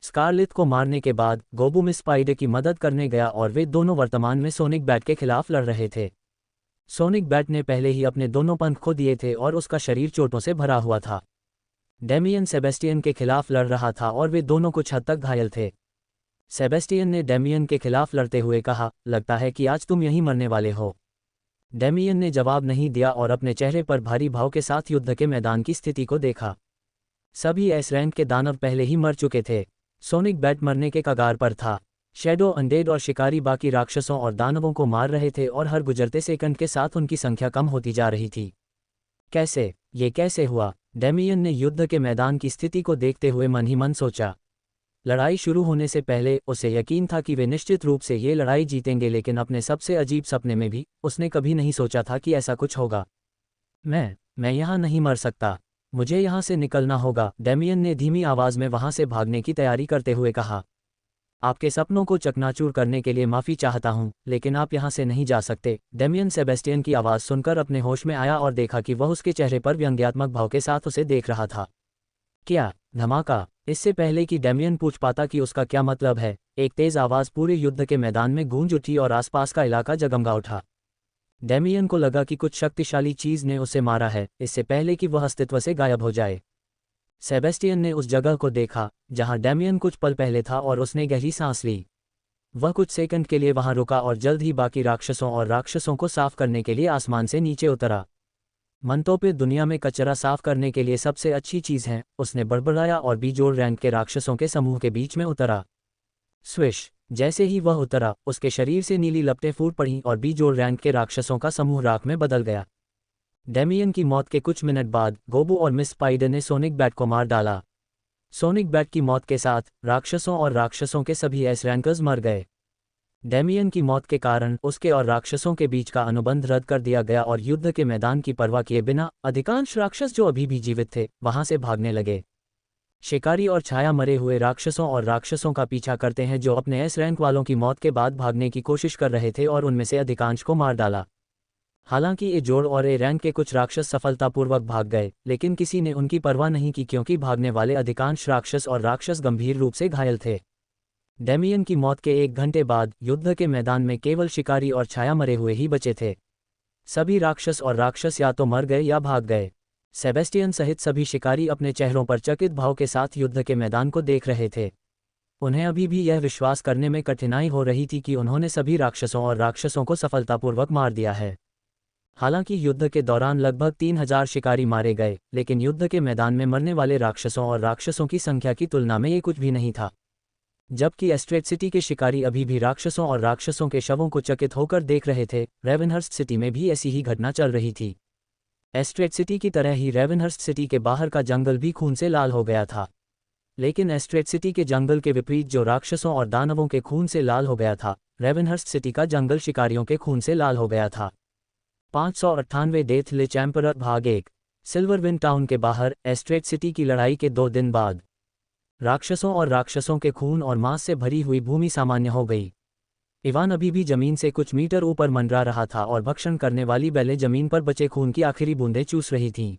स्कारलेट को मारने के बाद गोबू मिस स्पाइडर की मदद करने गया और वे दोनों वर्तमान में सोनिक बैट के खिलाफ लड़ रहे थे। सोनिक बैट ने पहले ही अपने दोनों पंख खो दिए थे और उसका शरीर चोटों से भरा हुआ था। डेमियन सेबेस्टियन के खिलाफ लड़ रहा था और वे दोनों कुछ हद तक घायल थे। सेबेस्टियन ने डेमियन के खिलाफ लड़ते हुए कहा, लगता है कि आज तुम यहीं मरने वाले हो। डेमियन ने जवाब नहीं दिया और अपने चेहरे पर भारी भाव के साथ युद्ध के मैदान की स्थिति को देखा। सभी एस रैंक के दानव पहले ही मर चुके थे। सोनिक बैट मरने के कगार पर था। शैडो, अनडेड और शिकारी बाकी राक्षसों और दानवों को मार रहे थे और हर गुजरते सेकंड के साथ उनकी संख्या कम होती जा रही थी। ये कैसे हुआ? डेमियन ने युद्ध के मैदान की स्थिति को देखते हुए मन ही मन सोचा। लड़ाई शुरू होने से पहले उसे यकीन था कि वे निश्चित रूप से ये लड़ाई जीतेंगे, लेकिन अपने सबसे अजीब सपने में भी उसने कभी नहीं सोचा था कि ऐसा कुछ होगा। मैं यहाँ नहीं मर सकता, मुझे यहाँ से निकलना होगा, डेमियन ने धीमी आवाज़ में वहाँ से भागने की तैयारी करते हुए कहा। आपके सपनों को चकनाचूर करने के लिए माफ़ी चाहता हूँ, लेकिन आप यहाँ से नहीं जा सकते। डेमियन सेबेस्टियन की आवाज़ सुनकर अपने होश में आया और देखा कि वह उसके चेहरे पर व्यंग्यात्मक भाव के साथ उसे देख रहा था। क्या धमाका! इससे पहले कि डेमियन पूछ पाता कि उसका क्या मतलब है, एक तेज़ आवाज़ पूरे युद्ध के मैदान में गूंज उठी और आसपास का इलाका जगमगा उठा। डेमियन को लगा कि कुछ शक्तिशाली चीज़ ने उसे मारा है, इससे पहले कि वह अस्तित्व से गायब हो जाए। सेबेस्टियन ने उस जगह को देखा जहां डेमियन कुछ पल पहले था और उसने गहरी सांस ली। वह कुछ सेकंड के लिए वहां रुका और जल्द ही बाकी राक्षसों को साफ करने के लिए आसमान से नीचे उतरा। मनतोपे दुनिया में कचरा साफ करने के लिए सबसे अच्छी चीज़ है, उसने बड़बड़ाया और बीजोड़ रैंक के राक्षसों के समूह के बीच में उतरा। स्विश! जैसे ही वह उतरा, उसके शरीर से नीली लपटें फूट पड़ीं और बीजोड़ रैंक के राक्षसों का समूह राख में बदल गया। डेमियन की मौत के कुछ मिनट बाद गोबू और मिस स्पाइडर ने सोनिक बैट को मार डाला। सोनिक बैट की मौत के साथ राक्षसों के सभी एस रैंकर्स मर गए। डेमियन की मौत के कारण उसके और राक्षसों के बीच का अनुबंध रद्द कर दिया गया और युद्ध के मैदान की परवाह किए बिना अधिकांश राक्षस जो अभी भी जीवित थे वहां से भागने लगे। शिकारी और छाया मरे हुए राक्षसों का पीछा करते हैं जो अपने एस रैंक वालों की मौत के बाद भागने की कोशिश कर रहे थे और उनमें से अधिकांश को मार डाला। हालांकि ए जोड़ और ए रैंक के कुछ राक्षस सफलतापूर्वक भाग गए, लेकिन किसी ने उनकी परवाह नहीं की क्योंकि भागने वाले अधिकांश राक्षस गंभीर रूप से घायल थे। डेमियन की मौत के 1 घंटे बाद युद्ध के मैदान में केवल शिकारी और छाया मरे हुए ही बचे थे। सभी राक्षस या तो मर गए या भाग गए। सेबेस्टियन सहित सभी शिकारी अपने चेहरों पर चकित भाव के साथ युद्ध के मैदान को देख रहे थे। उन्हें अभी भी यह विश्वास करने में कठिनाई हो रही थी कि उन्होंने सभी राक्षसों को सफलतापूर्वक मार दिया है। हालांकि युद्ध के दौरान लगभग 3000 शिकारी मारे गए, लेकिन युद्ध के मैदान में मरने वाले राक्षसों की संख्या की तुलना में ये कुछ भी नहीं था। जबकि एस्ट्रेट सिटी के शिकारी अभी भी राक्षसों के शवों को चकित होकर देख रहे थे, रेवेनहर्स्ट सिटी में भी ऐसी ही घटना चल रही थी। एस्ट्रेट सिटी की तरह ही रेवेनहर्स्ट सिटी के बाहर का जंगल भी खून से लाल हो गया था। लेकिन एस्ट्रेट सिटी के जंगल के विपरीत जो राक्षसों और दानवों के खून से लाल हो गया था, रेवेनहर्स्ट सिटी का जंगल शिकारियों के खून से लाल हो गया था। 598 डेथ लिच एम्परर भाग 1। सिल्वरविन टाउन के बाहर एस्ट्रेट सिटी की लड़ाई के 2 दिन बाद राक्षसों के खून और मांस से भरी हुई भूमि सामान्य हो गई। इवान अभी भी जमीन से कुछ मीटर ऊपर मंडरा रहा था और भक्षण करने वाली बैलें जमीन पर बचे खून की आखिरी बूंदें चूस रही थीं।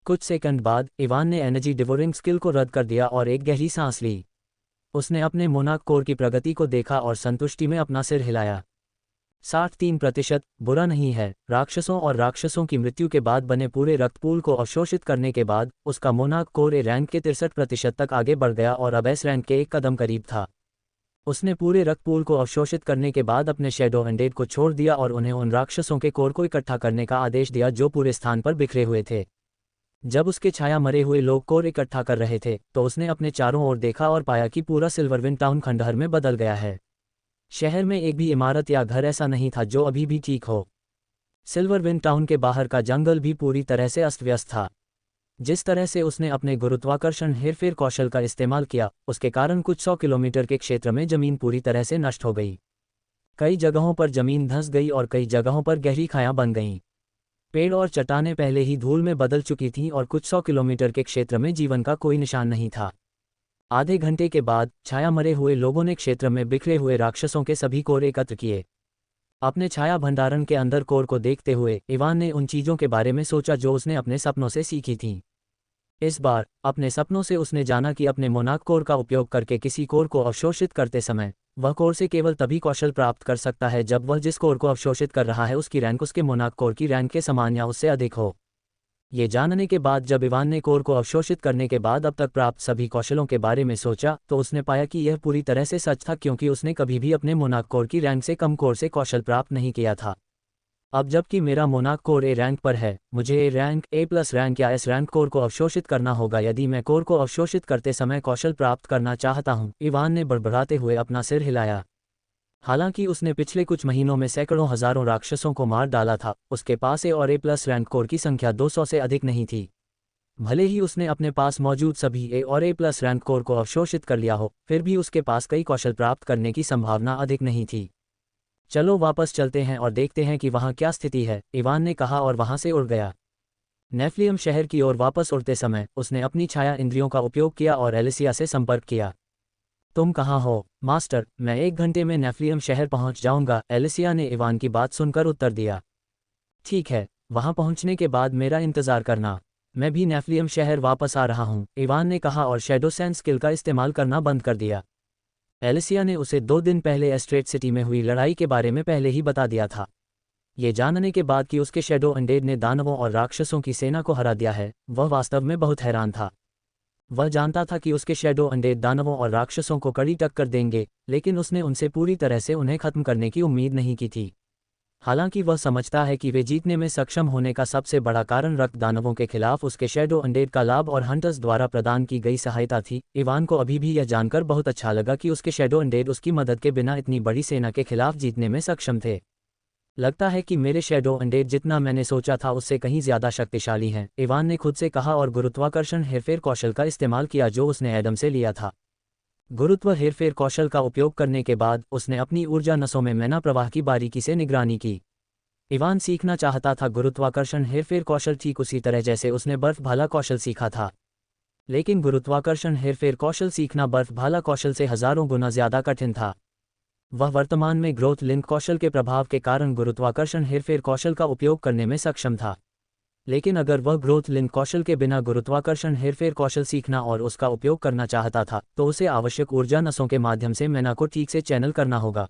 कुछ सेकंड बाद इवान ने एनर्जी डिवोरिंग स्किल को रद्द कर दिया और एक गहरी सांस ली। उसने अपने मोनाक कोर की प्रगति को देखा और संतुष्टि में अपना सिर हिलाया। 63% बुरा नहीं है। राक्षसों की मृत्यु के बाद बने पूरे रक्तपूल को अवशोषित करने के बाद उसका मोनाक कोर ए रैंक के 63% तक आगे बढ़ गया और अब एस रैंक के 1 कदम करीब था। उसने पूरे रक्तपूल को अवशोषित करने के बाद अपने शैडो अनडेड को छोड़ दिया और उन्हें उन राक्षसों के कोर को इकट्ठा करने का आदेश दिया जो पूरे स्थान पर बिखरे हुए थे। जब उसके छाया मरे हुए लोग कोर इकट्ठा कर रहे थे तो उसने अपने चारों ओर देखा और पाया कि पूरा सिल्वरविन टाउन खंडहर में बदल गया है। शहर में एक भी इमारत या घर ऐसा नहीं था जो अभी भी ठीक हो। सिल्वरविन टाउन के बाहर का जंगल भी पूरी तरह से अस्त व्यस्त था। जिस तरह से उसने अपने गुरुत्वाकर्षण हेरफेर कौशल का इस्तेमाल किया, उसके कारण कुछ 100 किलोमीटर के क्षेत्र में जमीन पूरी तरह से नष्ट हो गई। कई जगहों पर जमीन धंस गई और कई जगहों पर गहरी खायां बन गईं। पेड़ और चट्टानें पहले ही धूल में बदल चुकी थीं और कुछ 100 किलोमीटर के क्षेत्र में जीवन का कोई निशान नहीं था। आधे घंटे के बाद छाया मरे हुए लोगों ने क्षेत्र में बिखरे हुए राक्षसों के सभी कोर एकत्र किए। अपने छाया भंडारण के अंदर कोर को देखते हुए इवान ने उन चीज़ों के बारे में सोचा जो उसने अपने सपनों से सीखी थीं। इस बार अपने सपनों से उसने जाना कि अपने मोनाक कोर का उपयोग करके किसी कोर को अवशोषित करते समय वह कोर से केवल तभी कौशल प्राप्त कर सकता है जब वह जिस कोर को अवशोषित कर रहा है उसकी रैंक उसके मोनाक कोर की रैंक के समान या उससे अधिक हो। ये जानने के बाद जब इवान ने कोर को अवशोषित करने के बाद अब तक प्राप्त सभी कौशलों के बारे में सोचा तो उसने पाया कि यह पूरी तरह से सच था, क्योंकि उसने कभी भी अपने मोनाक कोर की रैंक से कम कोर से कौशल प्राप्त नहीं किया था। अब जबकि मेरा मोनाक कोर ए रैंक पर है, मुझे A rank, A plus rank या एस रैंक कोर को अवशोषित करना होगा यदि मैं कोर को अवशोषित करते समय कौशल प्राप्त करना चाहता हूं। इवान ने बड़बड़ाते हुए अपना सिर हिलाया। हालांकि उसने पिछले कुछ महीनों में सैकड़ों हजारों राक्षसों को मार डाला था, उसके पास ए और ए प्लस रैंक कोर की संख्या 200 से अधिक नहीं थी। भले ही उसने अपने पास मौजूद सभी ए और ए प्लस रैंक कोर को अवशोषित कर लिया हो, फिर भी उसके पास कई कौशल प्राप्त करने की संभावना अधिक नहीं थी। चलो वापस चलते हैं और देखते हैं कि वहाँ क्या स्थिति है, इवान ने कहा और वहाँ से उड़ गया। नेफ्लियम शहर की ओर वापस उड़ते समय उसने अपनी छाया इंद्रियों का उपयोग किया और एलिसिया से संपर्क किया। तुम कहाँ हो मास्टर? मैं 1 घंटे में नेफ्लियम शहर पहुँच जाऊँगा, एलिसिया ने इवान की बात सुनकर उत्तर दिया। ठीक है, वहाँ पहुँचने के बाद मेरा इंतज़ार करना, मैं भी नेफ्लियम शहर वापस आ रहा हूँ, इवान ने कहा और शैडो सेंस स्किल का इस्तेमाल करना बंद कर दिया। एलिसिया ने उसे 2 दिन पहले एस्ट्रेट सिटी में हुई लड़ाई के बारे में पहले ही बता दिया था। ये जानने के बाद कि उसके शैडो अनडेड ने दानवों और राक्षसों की सेना को हरा दिया है, वह वास्तव में बहुत हैरान था। वह जानता था कि उसके शैडो अनडेड दानवों और राक्षसों को कड़ी टक्कर देंगे, लेकिन उसने उनसे पूरी तरह से उन्हें खत्म करने की उम्मीद नहीं की थी। हालांकि वह समझता है कि वे जीतने में सक्षम होने का सबसे बड़ा कारण रक्त दानवों के खिलाफ उसके शैडो अनडेड का लाभ और हंटर्स द्वारा प्रदान की गई सहायता थी। इवान को अभी भी यह जानकर बहुत अच्छा लगा कि उसके शैडो अनडेड उसकी मदद के बिना इतनी बड़ी सेना के खिलाफ जीतने में सक्षम थे। लगता है कि मेरे शैडो अनडेड जितना मैंने सोचा था उससे कहीं ज्यादा शक्तिशाली हैं, इवान ने खुद से कहा और गुरुत्वाकर्षण हेरफेर कौशल का इस्तेमाल किया जो उसने एडम से लिया था। गुरुत्व हेरफेर कौशल का उपयोग करने के बाद उसने अपनी ऊर्जा नसों में मैना प्रवाह की बारीकी से निगरानी की। इवान सीखना चाहता था गुरुत्वाकर्षण हेरफेर कौशल ठीक उसी तरह जैसे उसने बर्फ भाला कौशल सीखा था, लेकिन गुरुत्वाकर्षण हेरफेर कौशल सीखना बर्फ भाला कौशल से हजारों गुना ज्यादा कठिन था। वह वर्तमान में ग्रोथ लिंक कौशल के प्रभाव के कारण गुरुत्वाकर्षण हेरफेर कौशल का उपयोग करने में सक्षम था, लेकिन अगर वह ग्रोथ लिंक कौशल के बिना गुरुत्वाकर्षण हेरफेर कौशल सीखना और उसका उपयोग करना चाहता था तो उसे आवश्यक ऊर्जा नसों के माध्यम से मैना को ठीक से चैनल करना होगा।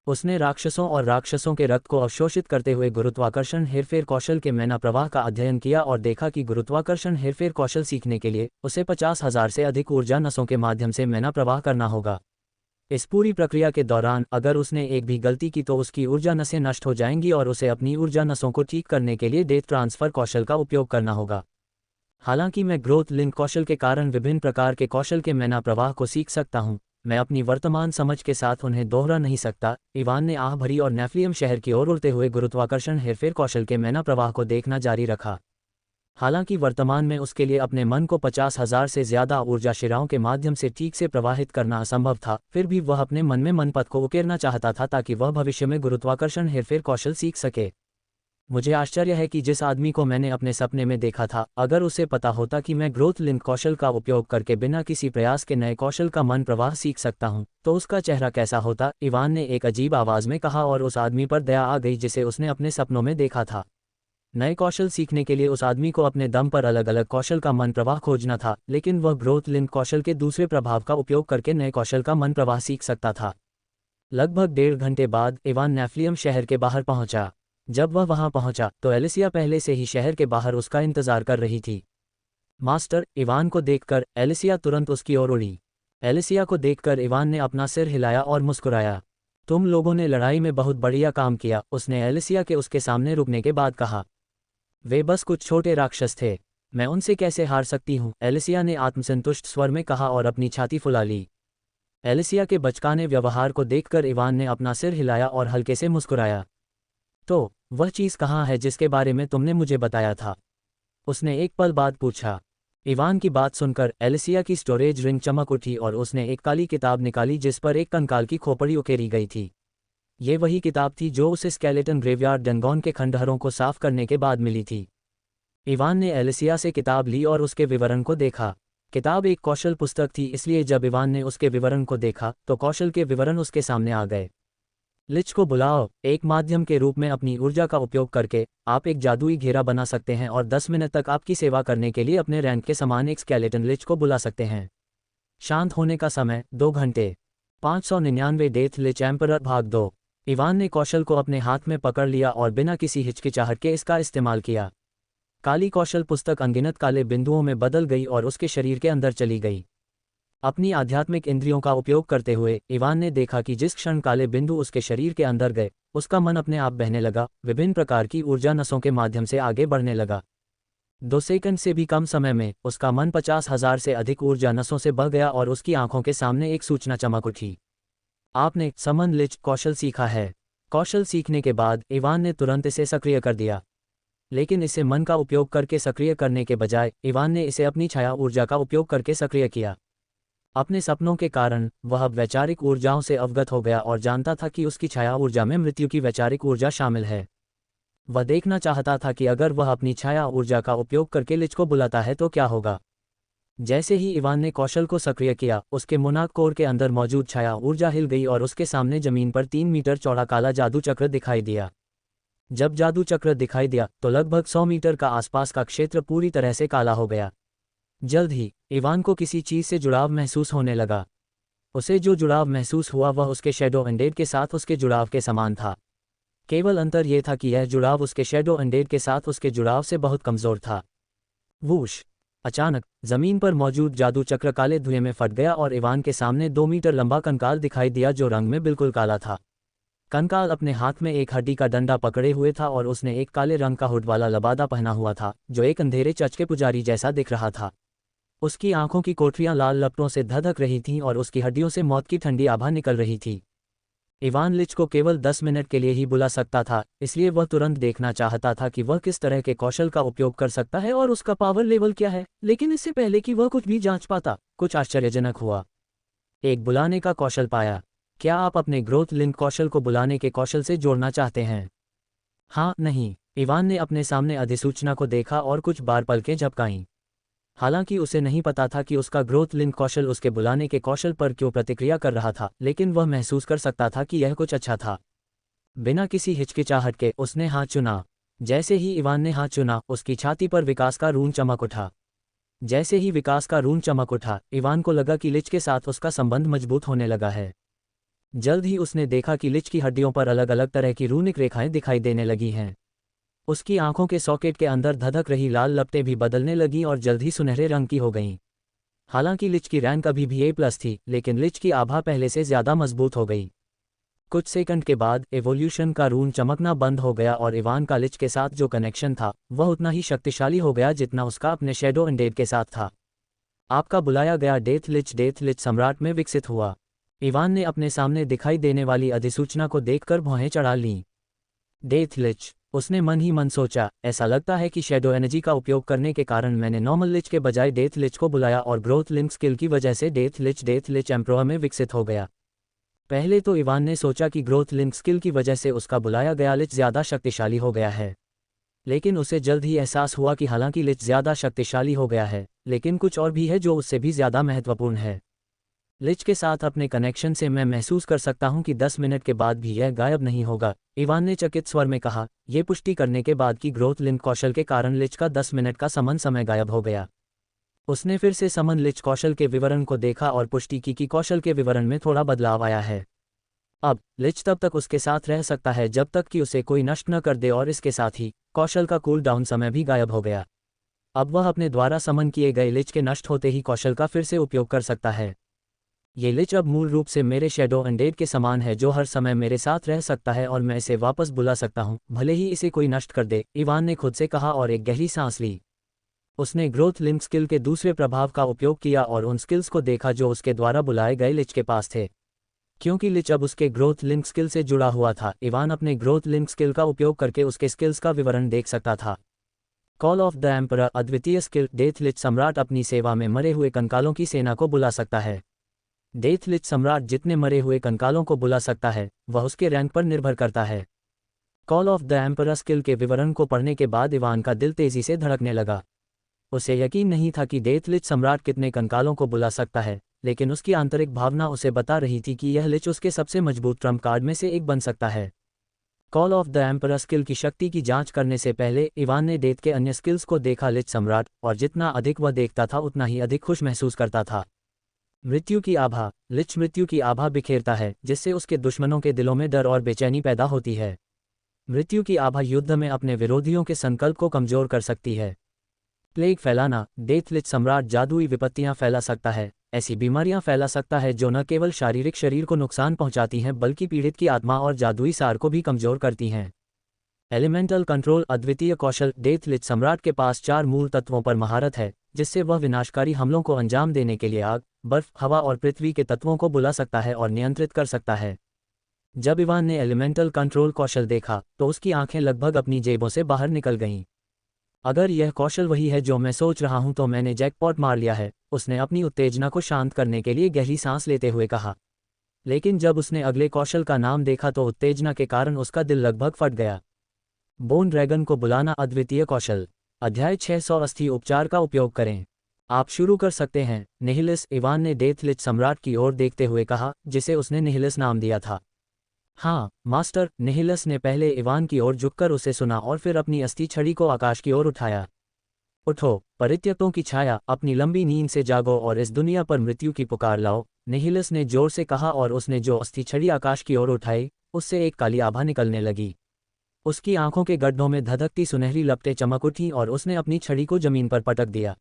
उसने राक्षसों और राक्षसों के रक्त को अवशोषित करते हुए गुरुत्वाकर्षण हेरफेर कौशल के मैना प्रवाह का अध्ययन किया और देखा कि गुरुत्वाकर्षण हेरफेर कौशल सीखने के लिए उसे 50,000 से अधिक ऊर्जा नसों के माध्यम से मैना प्रवाह करना होगा। इस पूरी प्रक्रिया के दौरान अगर उसने एक भी गलती की तो उसकी ऊर्जा नसें नष्ट हो जाएंगी और उसे अपनी ऊर्जा नसों को ठीक करने के लिए डेथ ट्रांसफर कौशल का उपयोग करना होगा। हालांकि मैं ग्रोथ लिंक कौशल के कारण विभिन्न प्रकार के कौशल के मैना प्रवाह को सीख सकता हूं, मैं अपनी वर्तमान समझ के साथ उन्हें दोहरा नहीं सकता। इवान ने आह भरी और नेफ्लियम शहर की ओर उड़ते हुए गुरुत्वाकर्षण हेरफेर कौशल के मैना प्रवाह को देखना जारी रखा। हालांकि वर्तमान में उसके लिए अपने मन को 50,000 से ज्यादा ऊर्जा शिराओं के माध्यम से ठीक से प्रवाहित करना असंभव था, फिर भी वह अपने मन में मनपथ को उकेरना चाहता था ताकि वह भविष्य में गुरुत्वाकर्षण हेरफेर कौशल सीख सके। मुझे आश्चर्य है कि जिस आदमी को मैंने अपने सपने में देखा था, अगर उसे पता होता कि मैं ग्रोथ लिंक कौशल का उपयोग करके बिना किसी प्रयास के नए कौशल का मन प्रवाह सीख सकता हूं, तो उसका चेहरा कैसा होता, इवान ने एक अजीब आवाज में कहा और उस आदमी पर दया आ गई जिसे उसने अपने सपनों में देखा था। नए कौशल सीखने के लिए उस आदमी को अपने दम पर अलग अलग कौशल का मन प्रवाह खोजना था, लेकिन वह ग्रोथ लिंक कौशल के दूसरे प्रभाव का उपयोग करके नए कौशल का मन प्रवाह सीख सकता था। लगभग 1.5 घंटे बाद इवान नेफ्लियम शहर के बाहर पहुंचा। जब वह वहां पहुंचा तो एलिसिया पहले से ही शहर के बाहर उसका इंतजार कर रही थी। मास्टर, इवान को देखकर एलिसिया तुरंत उसकी ओर उड़ी। एलिसिया को देखकर इवान ने अपना सिर हिलाया और मुस्कुराया। तुम लोगों ने लड़ाई में बहुत बढ़िया काम किया, उसने एलिसिया के उसके सामने रुकने के बाद कहा। वे बस कुछ छोटे राक्षस थे, मैं उनसे कैसे हार सकती हूँ, एलिसिया ने आत्मसंतुष्ट स्वर में कहा और अपनी छाती फुला ली। एलिसिया के बचकाने व्यवहार को देखकर इवान ने अपना सिर हिलाया और हल्के से मुस्कुराया। तो वह चीज़ कहाँ है जिसके बारे में तुमने मुझे बताया था, उसने एक पल बाद पूछा। इवान की बात सुनकर एलिसिया की स्टोरेज रिंग चमक उठी और उसने एक काली किताब निकाली जिस पर एक कंकाल की खोपड़ी उकेरी गई थी। ये वही किताब थी जो उसे स्केलेटन ग्रेवयार्ड डंगोन के खंडहरों को साफ करने के बाद मिली थी। इवान ने एलिसिया से किताब ली और उसके विवरण को देखा। किताब एक कौशल पुस्तक थी, इसलिए जब इवान ने उसके विवरण को देखा तो कौशल के विवरण उसके सामने आ गए। लिच को बुलाओ। एक माध्यम के रूप में अपनी ऊर्जा का उपयोग करके आप एक जादुई घेरा बना सकते हैं और 10 मिनट तक आपकी सेवा करने के लिए अपने रैंक के समान एक स्केलेटन लिच को बुला सकते हैं। शांत होने का समय 2 घंटे। 599 डेथ लिच एम्परर भाग 2। इवान ने कौशल को अपने हाथ में पकड़ लिया और बिना किसी हिचकिचाहट के इसका इस्तेमाल किया। काली कौशल पुस्तक अनगिनत काले बिंदुओं में बदल गई और उसके शरीर के अंदर चली गई। अपनी आध्यात्मिक इंद्रियों का उपयोग करते हुए इवान ने देखा कि जिस क्षण काले बिंदु उसके शरीर के अंदर गए, उसका मन अपने आप बहने लगा, विभिन्न प्रकार की ऊर्जा नसों के माध्यम से आगे बढ़ने लगा। 2 सेकंड से भी कम समय में उसका मन 50,000 से अधिक ऊर्जा नसों से बह गया और उसकी आंखों के सामने एक सूचना चमक उठी। आपने समन लिच कौशल सीखा है। कौशल सीखने के बाद इवान ने तुरंत इसे सक्रिय कर दिया, लेकिन इसे मन का उपयोग करके सक्रिय करने के बजाय इवान ने इसे अपनी छाया ऊर्जा का उपयोग करके सक्रिय किया। अपने सपनों के कारण वह अब वैचारिक ऊर्जाओं से अवगत हो गया और जानता था कि उसकी छाया ऊर्जा में मृत्यु की वैचारिक ऊर्जा शामिल है। वह देखना चाहता था कि अगर वह अपनी छाया ऊर्जा का उपयोग करके लिच को बुलाता है तो क्या होगा। जैसे ही इवान ने कौशल को सक्रिय किया, उसके मोनाक कोर के अंदर मौजूद छाया ऊर्जा हिल गई और उसके सामने जमीन पर 3 मीटर चौड़ा काला जादू चक्र दिखाई दिया। जब जादू चक्र दिखाई दिया तो लगभग 100 मीटर का आसपास का क्षेत्र पूरी तरह से काला हो गया। जल्द ही इवान को किसी चीज से जुड़ाव महसूस होने लगा। उसे जो जुड़ाव महसूस हुआ वह उसके शैडो अनडेड के साथ उसके जुड़ाव के समान था। केवल अंतर यह था कि यह जुड़ाव उसके शैडो अनडेड के साथ उसके जुड़ाव से बहुत कमजोर था। वूश! अचानक जमीन पर मौजूद जादू चक्र काले धुएं में फट गया और इवान के सामने 2 मीटर लंबा कंकाल दिखाई दिया जो रंग में बिल्कुल काला था। कंकाल अपने हाथ में एक हड्डी का डंडा पकड़े हुए था और उसने एक काले रंग का हुड वाला लबादा पहना हुआ था जो एक अंधेरे चर्च के पुजारी जैसा दिख रहा था। उसकी आंखों की कोठरियां लाल लपटों से धधक रही थीं और उसकी हड्डियों से मौत की ठंडी आभा निकल रही थी। इवान लिच को केवल 10 मिनट के लिए ही बुला सकता था, इसलिए वह तुरंत देखना चाहता था कि वह किस तरह के कौशल का उपयोग कर सकता है और उसका पावर लेवल क्या है। लेकिन इससे पहले कि वह कुछ भी जांच पाता, कुछ आश्चर्यजनक हुआ। एक बुलाने का कौशल पाया। क्या आप अपने ग्रोथ लिंक कौशल को बुलाने के कौशल से जोड़ना चाहते हैं? हाँ, नहीं। इवान ने अपने सामने अधिसूचना को देखा और कुछ बार पलकें झपकाईं। हालांकि उसे नहीं पता था कि उसका ग्रोथ लिंक कौशल उसके बुलाने के कौशल पर क्यों प्रतिक्रिया कर रहा था, लेकिन वह महसूस कर सकता था कि यह कुछ अच्छा था। बिना किसी हिचकिचाहट के उसने हाथ चुना। जैसे ही इवान ने हाथ चुना, उसकी छाती पर विकास का रून चमक उठा। जैसे ही विकास का रून चमक उठा, इवान को लगा कि लिच के साथ उसका संबंध मजबूत होने लगा है। जल्द ही उसने देखा कि लिच की हड्डियों पर अलग अलग तरह की रूनिक रेखाएं दिखाई देने लगी हैं। उसकी आंखों के सॉकेट के अंदर धधक रही लाल लपटें भी बदलने लगीं और जल्द ही सुनहरे रंग की हो गईं। हालांकि लिच की रैंक अभी भी A+ थी, लेकिन लिच की आभा पहले से ज्यादा मजबूत हो गई। कुछ सेकंड के बाद एवोल्यूशन का रून चमकना बंद हो गया और इवान का लिच के साथ जो कनेक्शन था वह उतना ही शक्तिशाली हो गया जितना उसका अपने शैडो अनडेड के साथ था। आपका बुलाया गया डेथ लिच सम्राट में विकसित हुआ। इवान ने अपने सामने दिखाई देने वाली अधिसूचना को देखकर भौहें चढ़ा लीं। डेथ लिच, उसने मन ही मन सोचा, ऐसा लगता है कि शैडो एनर्जी का उपयोग करने के कारण मैंने नॉर्मल लिच के बजाय डेथ लिच को बुलाया और ग्रोथ लिंक स्किल की वजह से डेथ लिच एम्प्रोआ में विकसित हो गया। पहले तो इवान ने सोचा कि ग्रोथ लिंक स्किल की वजह से उसका बुलाया गया लिच ज़्यादा शक्तिशाली हो गया है, लेकिन उसे जल्द ही एहसास हुआ कि हालांकि लिच ज़्यादा शक्तिशाली हो गया है, लेकिन कुछ और भी है जो उससे भी ज़्यादा महत्वपूर्ण है। लिच के साथ अपने कनेक्शन से मैं महसूस कर सकता हूं कि 10 मिनट के बाद भी यह गायब नहीं होगा, इवान ने चकित स्वर में कहा, यह पुष्टि करने के बाद कि ग्रोथ लिंक कौशल के कारण लिच का 10 मिनट का समन समय गायब हो गया। उसने फिर से समन लिच कौशल के विवरण को देखा और पुष्टि की कि कौशल के विवरण में थोड़ा बदलाव आया है। अब लिच तब तक उसके साथ रह सकता है जब तक कि उसे कोई नष्ट न कर दे और इसके साथ ही कौशल का कूल डाउन समय भी गायब हो गया। अब वह अपने द्वारा समन किए गए लिच के नष्ट होते ही कौशल का फिर से उपयोग कर सकता है। ये लिच अब मूल रूप से मेरे शैडो अनडेड के समान है जो हर समय मेरे साथ रह सकता है और मैं इसे वापस बुला सकता हूं, भले ही इसे कोई नष्ट कर दे, इवान ने खुद से कहा और एक गहरी सांस ली। उसने ग्रोथ लिंक स्किल के दूसरे प्रभाव का उपयोग किया और उन स्किल्स को देखा जो उसके द्वारा बुलाए गए लिच के पास थे। क्योंकि लिच अब उसके ग्रोथ लिंक स्किल से जुड़ा हुआ था, इवान अपने ग्रोथ लिंक स्किल का उपयोग करके उसके स्किल्स का विवरण देख सकता था। कॉल ऑफ द एम्परर, अद्वितीय स्किल। डेथ लिच सम्राट अपनी सेवा में मरे हुए कंकालों की सेना को बुला सकता है। डेथ लिच सम्राट जितने मरे हुए कंकालों को बुला सकता है वह उसके रैंक पर निर्भर करता है। Call of the emperor skill के विवरण को पढ़ने के बाद इवान का दिल तेजी से धड़कने लगा। उसे यकीन नहीं था कि डेथ लिच सम्राट कितने कंकालों को बुला सकता है, लेकिन उसकी आंतरिक भावना उसे बता रही थी कि यह लिच उसके सबसे मजबूत ट्रम्प कार्ड में से एक बन सकता है। Call of the emperor skill की शक्ति की जांच करने से पहले इवान ने डेथ के अन्य स्किल्स को देखा। लिच सम्राट, और जितना अधिक वह देखता था उतना ही अधिक खुश महसूस करता था। मृत्यु की आभा। लिच मृत्यु की आभा बिखेरता है, जिससे उसके दुश्मनों के दिलों में डर और बेचैनी पैदा होती है। मृत्यु की आभा युद्ध में अपने विरोधियों के संकल्प को कमजोर कर सकती है। प्लेग फैलाना। डेथ लिच सम्राट जादुई विपत्तियां फैला सकता है, ऐसी बीमारियां फैला सकता है जो न केवल शारीरिक शरीर को नुकसान पहुंचाती हैं बल्कि पीड़ित की आत्मा और जादुई सार को भी कमजोर करती हैं। Elemental control. अद्वितीय कौशल। डेथ लिच सम्राट के पास 4 मूल तत्वों पर महारत है, जिससे वह विनाशकारी हमलों को अंजाम देने के लिए आग, बर्फ, हवा और पृथ्वी के तत्वों को बुला सकता है और नियंत्रित कर सकता है। जब इवान ने एलिमेंटल कंट्रोल कौशल देखा तो उसकी आंखें लगभग अपनी जेबों से बाहर निकल गईं। अगर यह कौशल वही है जो मैं सोच रहा हूं तो मैंने जैकपॉट मार लिया है, उसने अपनी उत्तेजना को शांत करने के लिए गहरी सांस लेते हुए कहा। लेकिन जब उसने अगले कौशल का नाम देखा तो उत्तेजना के कारण उसका दिल लगभग फट गया। बोन ड्रैगन को बुलाना। अद्वितीय कौशल। अध्याय 600 अस्थि उपचार का उपयोग करें। आप शुरू कर सकते हैं, निहिलिस। इवान ने डेथ लिच सम्राट की ओर देखते हुए कहा, जिसे उसने निहिलिस नाम दिया था। हाँ मास्टर। निहिलस ने पहले इवान की ओर झुककर उसे सुना और फिर अपनी अस्थि छड़ी को आकाश की ओर उठाया। उठो, परित्यक्तों की छाया, अपनी लंबी नींद से जागो और इस दुनिया पर मृत्यु की पुकार लाओ, निहिलस ने जोर से कहा और उसने जो अस्थि छड़ी आकाश की ओर उठाई, उससे एक काली आभा निकलने लगी। उसकी आंखों के गड्ढों में धधकती सुनहरी लपटें चमक उठीं और उसने अपनी छड़ी को जमीन पर पटक दिया।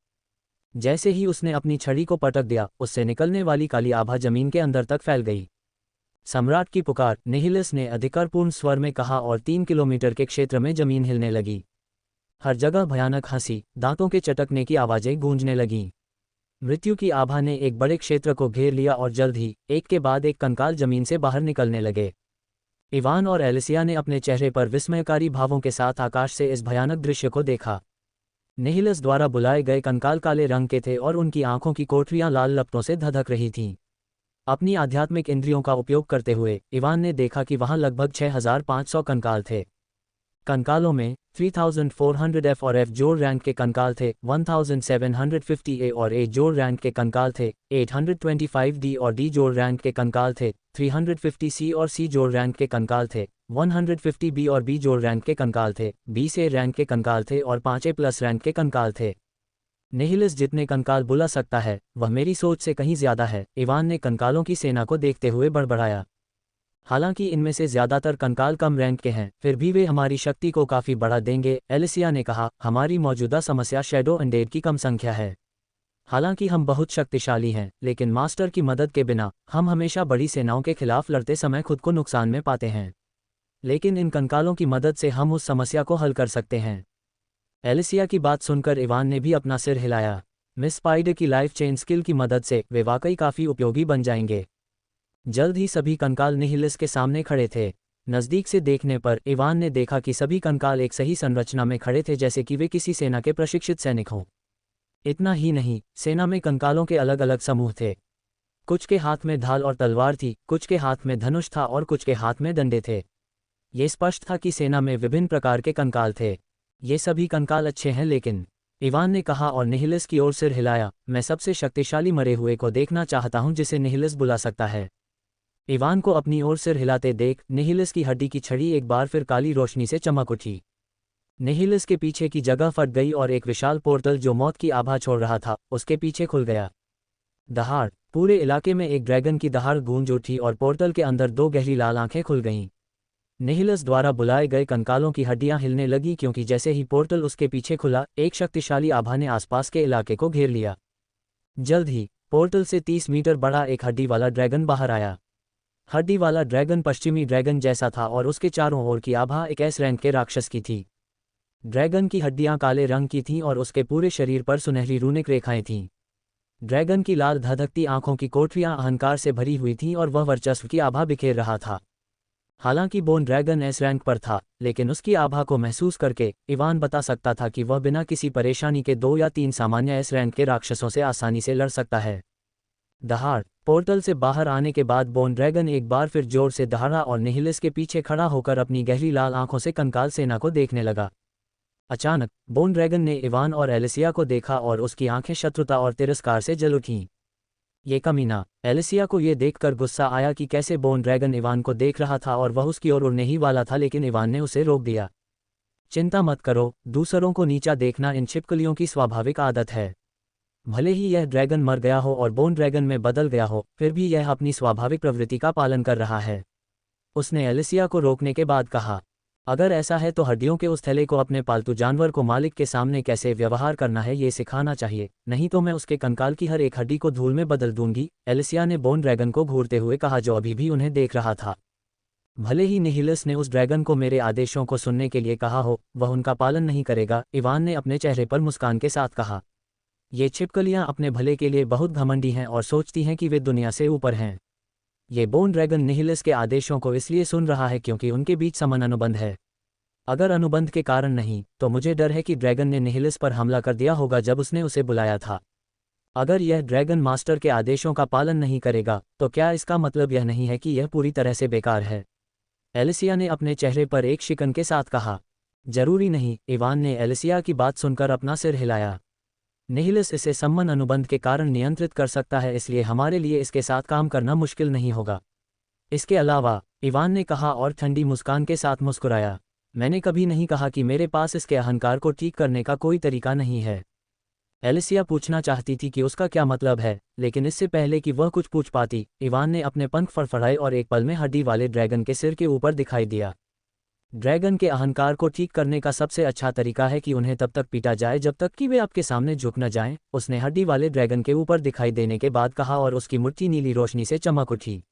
जैसे ही उसने अपनी छड़ी को पटक दिया, उससे निकलने वाली काली आभा जमीन के अंदर तक फैल गई। सम्राट की पुकार, निहिलस ने अधिकारपूर्ण स्वर में कहा और 3 किलोमीटर के क्षेत्र में जमीन हिलने लगी। हर जगह भयानक हंसी, दांतों के चटकने की आवाजें गूंजने लगीं। मृत्यु की आभा ने एक बड़े क्षेत्र को घेर लिया और जल्द ही एक के बाद एक कंकाल जमीन से बाहर निकलने लगे। इवान और एलिसिया ने अपने चेहरे पर विस्मयकारी भावों के साथ आकाश से इस भयानक दृश्य को देखा। निहिलस द्वारा बुलाए गए कंकाल काले रंग के थे और उनकी आंखों की कोठरियां लाल लपटों से धधक रही थीं। अपनी आध्यात्मिक इंद्रियों का उपयोग करते हुए इवान ने देखा कि वहां लगभग 6500 कंकाल थे। कंकालों में 3400 एफ और एफ जोड़ रैंक के कंकाल थे, 1750 ए और ए जोड़ रैंक के कंकाल थे, 825 डी और डी जोड़ रैंक के कंकाल थे, 350 सी और सी जोड़ रैंक के कंकाल थे, 150 बी और बी जोड़ रैंक के कंकाल थे, 20 ए रैंक के कंकाल थे और 5 ए प्लस रैंक के कंकाल थे। निहिलिस जितने कंकाल बुला सकता है वह मेरी सोच से कहीं ज्यादा है, इवान ने कंकालों की सेना को देखते हुए बड़बड़ाया। हालांकि इनमें से ज्यादातर कंकाल कम रैंक के हैं, फिर भी वे हमारी शक्ति को काफी बढ़ा देंगे, एलिसिया ने कहा। हमारी मौजूदा समस्या शैडो अनडेड की कम संख्या है। हालांकि हम बहुत शक्तिशाली हैं, लेकिन मास्टर की मदद के बिना हम हमेशा बड़ी सेनाओं के खिलाफ लड़ते समय खुद को नुकसान में पाते हैं। लेकिन इन कंकालों की मदद से हम उस समस्या को हल कर सकते हैं। एलिसिया की बात सुनकर इवान ने भी अपना सिर हिलाया। मिस स्पाइडर की लाइफ चेन स्किल की मदद से वे वाकई काफी उपयोगी बन जाएंगे। जल्द ही सभी कंकाल निहिलिस के सामने खड़े थे। नज़दीक से देखने पर इवान ने देखा कि सभी कंकाल एक सही संरचना में खड़े थे, जैसे कि वे किसी सेना के प्रशिक्षित सैनिक हों। इतना ही नहीं, सेना में कंकालों के अलग अलग समूह थे। कुछ के हाथ में ढाल और तलवार थी, कुछ के हाथ में धनुष था और कुछ के हाथ में डंडे थे। ये स्पष्ट था कि सेना में विभिन्न प्रकार के कंकाल थे। ये सभी कंकाल अच्छे हैं, लेकिन इवान ने कहा और निहिलिस की ओर सिर हिलाया। मैं सबसे शक्तिशाली मरे हुए को देखना चाहता हूं जिसे निहिलिस बुला सकता है। इवान को अपनी ओर सिर हिलाते देख निहिलिस की हड्डी की छड़ी एक बार फिर काली रोशनी से चमक उठी। निहिलिस के पीछे की जगह फट गई और एक विशाल पोर्टल जो मौत की आभा छोड़ रहा था उसके पीछे खुल गया। दहाड़। पूरे इलाके में एक ड्रैगन की दहाड़ गूंज उठी और पोर्टल के अंदर 2 गहरी लाल आंखें खुल गईं। निहिलस द्वारा बुलाए गए कंकालों की हड्डियां हिलने लगी, क्योंकि जैसे ही पोर्टल उसके पीछे खुला एक शक्तिशाली आभा ने आसपास के इलाके को घेर लिया। जल्द ही पोर्टल से 30 मीटर बड़ा एक हड्डी वाला ड्रैगन बाहर आया। हड्डी वाला ड्रैगन पश्चिमी ड्रैगन जैसा था और उसके चारों ओर की आभा एक एस रैंक के राक्षस की थी। ड्रैगन की हड्डियां काले रंग की थीं और उसके पूरे शरीर पर सुनहरी रूनिक रेखाएं थीं। ड्रैगन की लाल धधकती आंखों की कोठरियां अहंकार से भरी हुई थीं और वह वर्चस्व की आभा बिखेर रहा था। हालांकि बोन ड्रैगन एस रैंक पर था, लेकिन उसकी आभा को महसूस करके इवान बता सकता था कि वह बिना किसी परेशानी के 2 या 3 सामान्य एस रैंक के राक्षसों से आसानी से लड़ सकता है। दहाड़। पोर्टल से बाहर आने के बाद बोन ड्रैगन एक बार फिर जोर से दहाड़ा और निहिलिस के पीछे खड़ा होकर अपनी गहरी लाल आंखों से कंकाल सेना को देखने लगा। अचानक बोन ड्रैगन ने इवान और एलिसिया को देखा और उसकी आंखें शत्रुता और तिरस्कार से जल उठीं। ये कमीना। एलिसिया को ये देखकर गुस्सा आया कि कैसे बोन ड्रैगन इवान को देख रहा था और वह उसकी ओर उड़ने ही वाला था, लेकिन इवान ने उसे रोक दिया। चिंता मत करो, दूसरों को नीचा देखना इन छिपकलियों की स्वाभाविक आदत है। भले ही यह ड्रैगन मर गया हो और बोन ड्रैगन में बदल गया हो, फिर भी यह अपनी स्वाभाविक प्रवृत्ति का पालन कर रहा है। उसने एलिसिया को रोकने के बाद कहा, अगर ऐसा है तो हड्डियों के उस थैले को अपने पालतू जानवर को मालिक के सामने कैसे व्यवहार करना है ये सिखाना चाहिए, नहीं तो मैं उसके कंकाल की हर एक हड्डी को धूल में बदल दूंगी। एलिसिया ने बोन ड्रैगन को घूरते हुए कहा, जो अभी भी उन्हें देख रहा था। भले ही निहिलस ने उस ड्रैगन को मेरे आदेशों को सुनने के लिए कहा हो, वह उनका पालन नहीं करेगा। इवान ने अपने चेहरे पर मुस्कान के साथ कहा, ये छिपकलियां अपने भले के लिए बहुत घमंडी हैं और सोचती हैं कि वे दुनिया से ऊपर हैं। ये बोन ड्रैगन निहिलस के आदेशों को इसलिए सुन रहा है क्योंकि उनके बीच समान अनुबंध है। अगर अनुबंध के कारण नहीं, तो मुझे डर है कि ड्रैगन ने निहिलस पर हमला कर दिया होगा जब उसने उसे बुलाया था। अगर यह ड्रैगन मास्टर के आदेशों का पालन नहीं करेगा, तो क्या इसका मतलब यह नहीं है कि यह पूरी तरह से बेकार है? एलिसिया ने अपने चेहरे पर एक शिकन के साथ कहा। जरूरी नहीं, इवान ने एलिसिया की बात सुनकर अपना सिर हिलाया। निहिलस इसे सम्मन अनुबंध के कारण नियंत्रित कर सकता है, इसलिए हमारे लिए इसके साथ काम करना मुश्किल नहीं होगा। इसके अलावा, इवान ने कहा और ठंडी मुस्कान के साथ मुस्कुराया, मैंने कभी नहीं कहा कि मेरे पास इसके अहंकार को ठीक करने का कोई तरीका नहीं है। एलिसिया पूछना चाहती थी कि उसका क्या मतलब है, लेकिन इससे पहले कि वह कुछ पूछ पाती, इवान ने अपने पंख फड़फड़ाए और एक पल में हड्डी वाले ड्रैगन के सिर के ऊपर दिखाई दिया। ड्रैगन के अहंकार को ठीक करने का सबसे अच्छा तरीका है कि उन्हें तब तक पीटा जाए जब तक कि वे आपके सामने झुक न जाएं, उसने हड्डी वाले ड्रैगन के ऊपर दिखाई देने के बाद कहा और उसकी मुट्ठी नीली रोशनी से चमक उठी।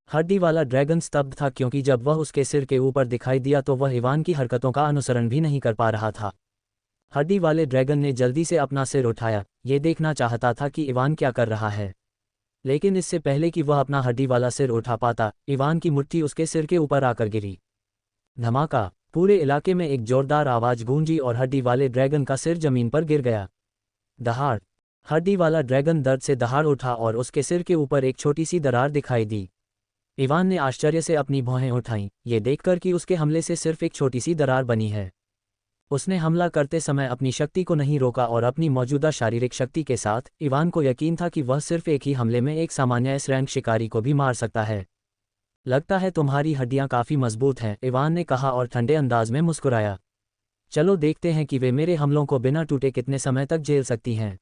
हड्डी वाला ड्रैगन स्तब्ध था क्योंकि जब वह उसके सिर के ऊपर दिखाई दिया तो वह इवान की हरकतों का अनुसरण भी नहीं कर पा रहा था। हड्डी वाले ड्रैगन ने जल्दी से अपना सिर उठाया, ये देखना चाहता था कि इवान क्या कर रहा है। लेकिन इससे पहले कि वह अपना हड्डी वाला सिर उठा पाता, इवान की मुट्ठी उसके सिर के ऊपर आकर गिरी। धमाका! पूरे इलाके में एक जोरदार आवाज गूंजी और हड्डी वाले ड्रैगन का सिर जमीन पर गिर गया। दहाड़! हड्डी वाला ड्रैगन दर्द से दहाड़ उठा और उसके सिर के ऊपर एक छोटी सी दरार दिखाई दी। इवान ने आश्चर्य से अपनी भौहें उठाईं, ये देखकर कि उसके हमले से सिर्फ एक छोटी सी दरार बनी है। उसने हमला करते समय अपनी शक्ति को नहीं रोका और अपनी मौजूदा शारीरिक शक्ति के साथ इवान को यकीन था कि वह सिर्फ एक ही हमले में एक सामान्य एस रैंक शिकारी को भी मार सकता है। लगता है तुम्हारी हड्डियां काफ़ी मजबूत हैं, इवान ने कहा और ठंडे अंदाज में मुस्कुराया। चलो देखते हैं कि वे मेरे हमलों को बिना टूटे कितने समय तक झेल सकती हैं।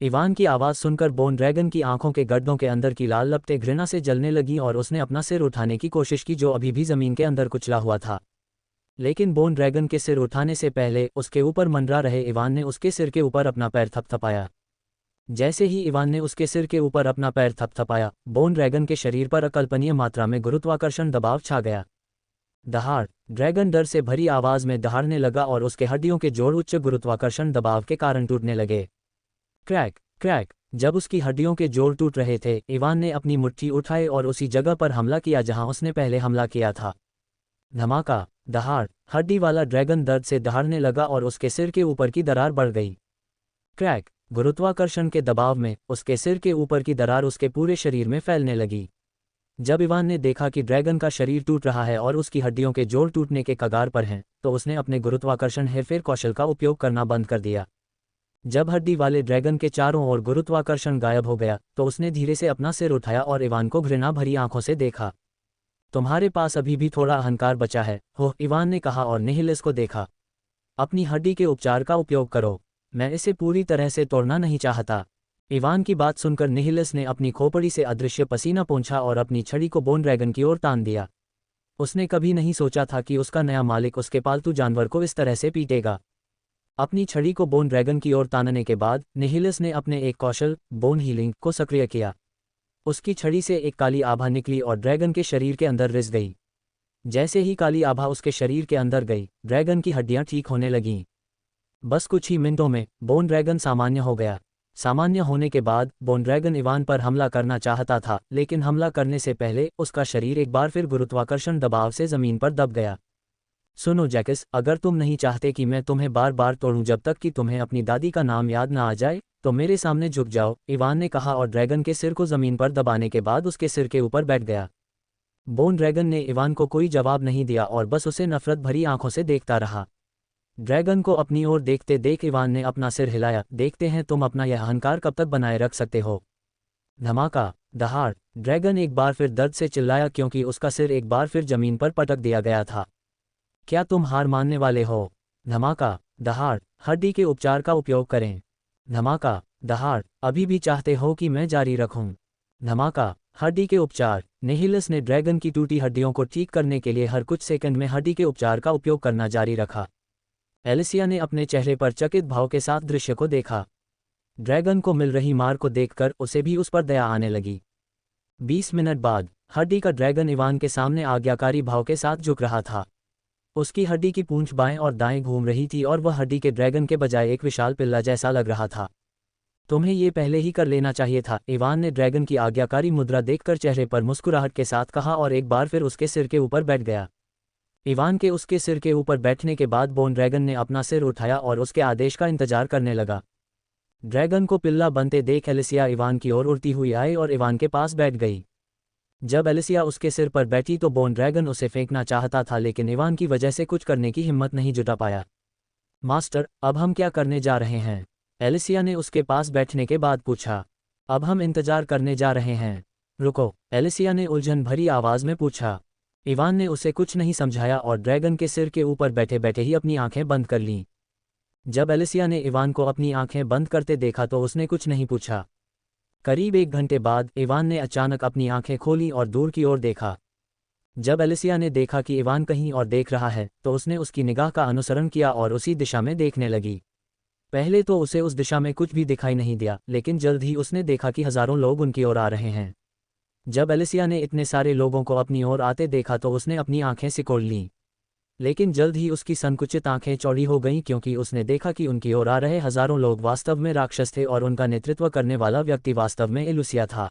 इवान की आवाज़ सुनकर बोन ड्रैगन की आंखों के गड्ढों के अंदर की लाल लपटें घृणा से जलने लगीं और उसने अपना सिर उठाने की कोशिश की जो अभी भी ज़मीन के अंदर कुचला हुआ था। लेकिन बोन ड्रैगन के सिर उठाने से पहले उसके ऊपर मंडरा रहे इवान ने उसके सिर के ऊपर अपना पैर थपथपाया। जैसे ही इवान ने उसके सिर के ऊपर अपना पैर थपथपाया, बोन ड्रैगन के शरीर पर अकल्पनीय मात्रा में गुरुत्वाकर्षण दबाव छा गया। दहाड़! ड्रैगन डर से भरी आवाज़ में दहाड़ने लगा और उसके हड्डियों के जोड़ उच्च गुरुत्वाकर्षण दबाव के कारण टूटने लगे। Crack crack! जब उसकी हड्डियों के जोड़ टूट रहे थे, इवान ने अपनी मुट्ठी उठाई और उसी जगह पर हमला किया जहां उसने पहले हमला किया था। धमाका! दहाड़! हड्डी वाला ड्रैगन दर्द से दहाड़ने लगा और उसके सिर के ऊपर की दरार बढ़ गई। क्रैक! गुरुत्वाकर्षण के दबाव में उसके सिर के ऊपर की दरार उसके पूरे शरीर में फैलने लगी। जब इवान ने देखा कि ड्रैगन का शरीर टूट रहा है और उसकी हड्डियों के जोड़ टूटने के कगार पर हैं, तो उसने अपने गुरुत्वाकर्षण हेरफेर कौशल का उपयोग करना बंद कर दिया। जब हड्डी वाले ड्रैगन के चारों ओर गुरुत्वाकर्षण गायब हो गया, तो उसने धीरे से अपना सिर उठाया और इवान को घृणा भरी आंखों से देखा। तुम्हारे पास अभी भी थोड़ा अहंकार बचा है, हो, इवान ने कहा और निहिलस को देखा। अपनी हड्डी के उपचार का उपयोग करो, मैं इसे पूरी तरह से तोड़ना नहीं चाहता। इवान की बात सुनकर निहिलस ने अपनी खोपड़ी से अदृश्य पसीना पोंछा और अपनी छड़ी को बोन ड्रैगन की ओर तान दिया। उसने कभी नहीं सोचा था कि उसका नया मालिक उसके पालतू जानवर को इस तरह से पीटेगा। अपनी छड़ी को बोन ड्रैगन की ओर तानने के बाद निहिलस ने अपने एक कौशल, बोन हीलिंग, को सक्रिय किया। उसकी छड़ी से एक काली आभा निकली और ड्रैगन के शरीर के अंदर रिस गई। जैसे ही काली आभा उसके शरीर के अंदर गई, ड्रैगन की हड्डियां ठीक होने लगीं। बस कुछ ही मिनटों में बोन ड्रैगन सामान्य हो गया। सामान्य होने के बाद बोन ड्रैगन इवान पर हमला करना चाहता था, लेकिन हमला करने से पहले उसका शरीर एक बार फिर गुरुत्वाकर्षण दबाव से जमीन पर दब गया। सुनो जैकिस, अगर तुम नहीं चाहते कि मैं तुम्हें बार बार तोड़ूं जब तक कि तुम्हें अपनी दादी का नाम याद ना आ जाए, तो मेरे सामने झुक जाओ, इवान ने कहा और ड्रैगन के सिर को जमीन पर दबाने के बाद उसके सिर के ऊपर बैठ गया। बोन ड्रैगन ने इवान को कोई जवाब नहीं दिया और बस उसे नफरत भरी आंखों से देखता रहा। ड्रैगन को अपनी ओर देखते देख इवान ने अपना सिर हिलाया। देखते हैं तुम अपना यह अहंकार कब तक बनाए रख सकते हो। धमाका, दहाड़, ड्रैगन एक बार फिर दर्द से चिल्लाया क्योंकि उसका सिर एक बार फिर जमीन पर पटक दिया गया था। क्या तुम हार मानने वाले हो? धमाका, दहाड़, हड्डी के उपचार का उपयोग करें। धमाका, दहाड़, अभी भी चाहते हो कि मैं जारी रखूं? धमाका, हड्डी के उपचार। नेहिलस ने ड्रैगन की टूटी हड्डियों को ठीक करने के लिए हर कुछ सेकंड में हड्डी के उपचार का उपयोग करना जारी रखा। एलिसिया ने अपने चेहरे पर चकित भाव के साथ दृश्य को देखा। ड्रैगन को मिल रही मार को देखकर उसे भी उस पर दया आने लगी। 20 मिनट बाद हड्डी का ड्रैगन इवान के सामने आज्ञाकारी भाव के साथ झुक रहा था। उसकी हड्डी की पूंछ बाएं और दाएं घूम रही थी और वह हड्डी के ड्रैगन के बजाय एक विशाल पिल्ला जैसा लग रहा था। तुम्हें ये पहले ही कर लेना चाहिए था, इवान ने ड्रैगन की आज्ञाकारी मुद्रा देखकर चेहरे पर मुस्कुराहट के साथ कहा और एक बार फिर उसके सिर के ऊपर बैठ गया। इवान के उसके सिर के ऊपर बैठने के बाद बोन ड्रैगन ने अपना सिर उठाया और उसके आदेश का इंतजार करने लगा। ड्रैगन को पिल्ला बनते देख एलिसिया इवान की ओर उड़ती हुई आई और इवान के पास बैठ गई। जब एलिसिया उसके सिर पर बैठी तो बोन ड्रैगन उसे फेंकना चाहता था, लेकिन इवान की वजह से कुछ करने की हिम्मत नहीं जुटा पाया। मास्टर, अब हम क्या करने जा रहे हैं? एलिसिया ने उसके पास बैठने के बाद पूछा। अब हम इंतजार करने जा रहे हैं। रुको, एलिसिया ने उलझन भरी आवाज में पूछा। इवान ने उसे कुछ नहीं समझाया और ड्रैगन के सिर के ऊपर बैठे बैठे ही अपनी आंखें बंद कर लीं। जब एलिसिया ने इवान को अपनी आंखें बंद करते देखा तो उसने कुछ नहीं पूछा। करीब 1 घंटे बाद इवान ने अचानक अपनी आंखें खोली और दूर की ओर देखा। जब एलिसिया ने देखा कि इवान कहीं और देख रहा है तो उसने उसकी निगाह का अनुसरण किया और उसी दिशा में देखने लगी। पहले तो उसे उस दिशा में कुछ भी दिखाई नहीं दिया, लेकिन जल्द ही उसने देखा कि हजारों लोग उनकी ओर आ रहे हैं। जब एलिसिया ने इतने सारे लोगों को अपनी ओर आते देखा तो उसने अपनी आंखें सिकोड़ लीं। लेकिन जल्द ही उसकी संकुचित आंखें चौड़ी हो गईं क्योंकि उसने देखा कि उनकी ओर आ रहे हजारों लोग वास्तव में राक्षस थे और उनका नेतृत्व करने वाला व्यक्ति वास्तव में एलुसिया था।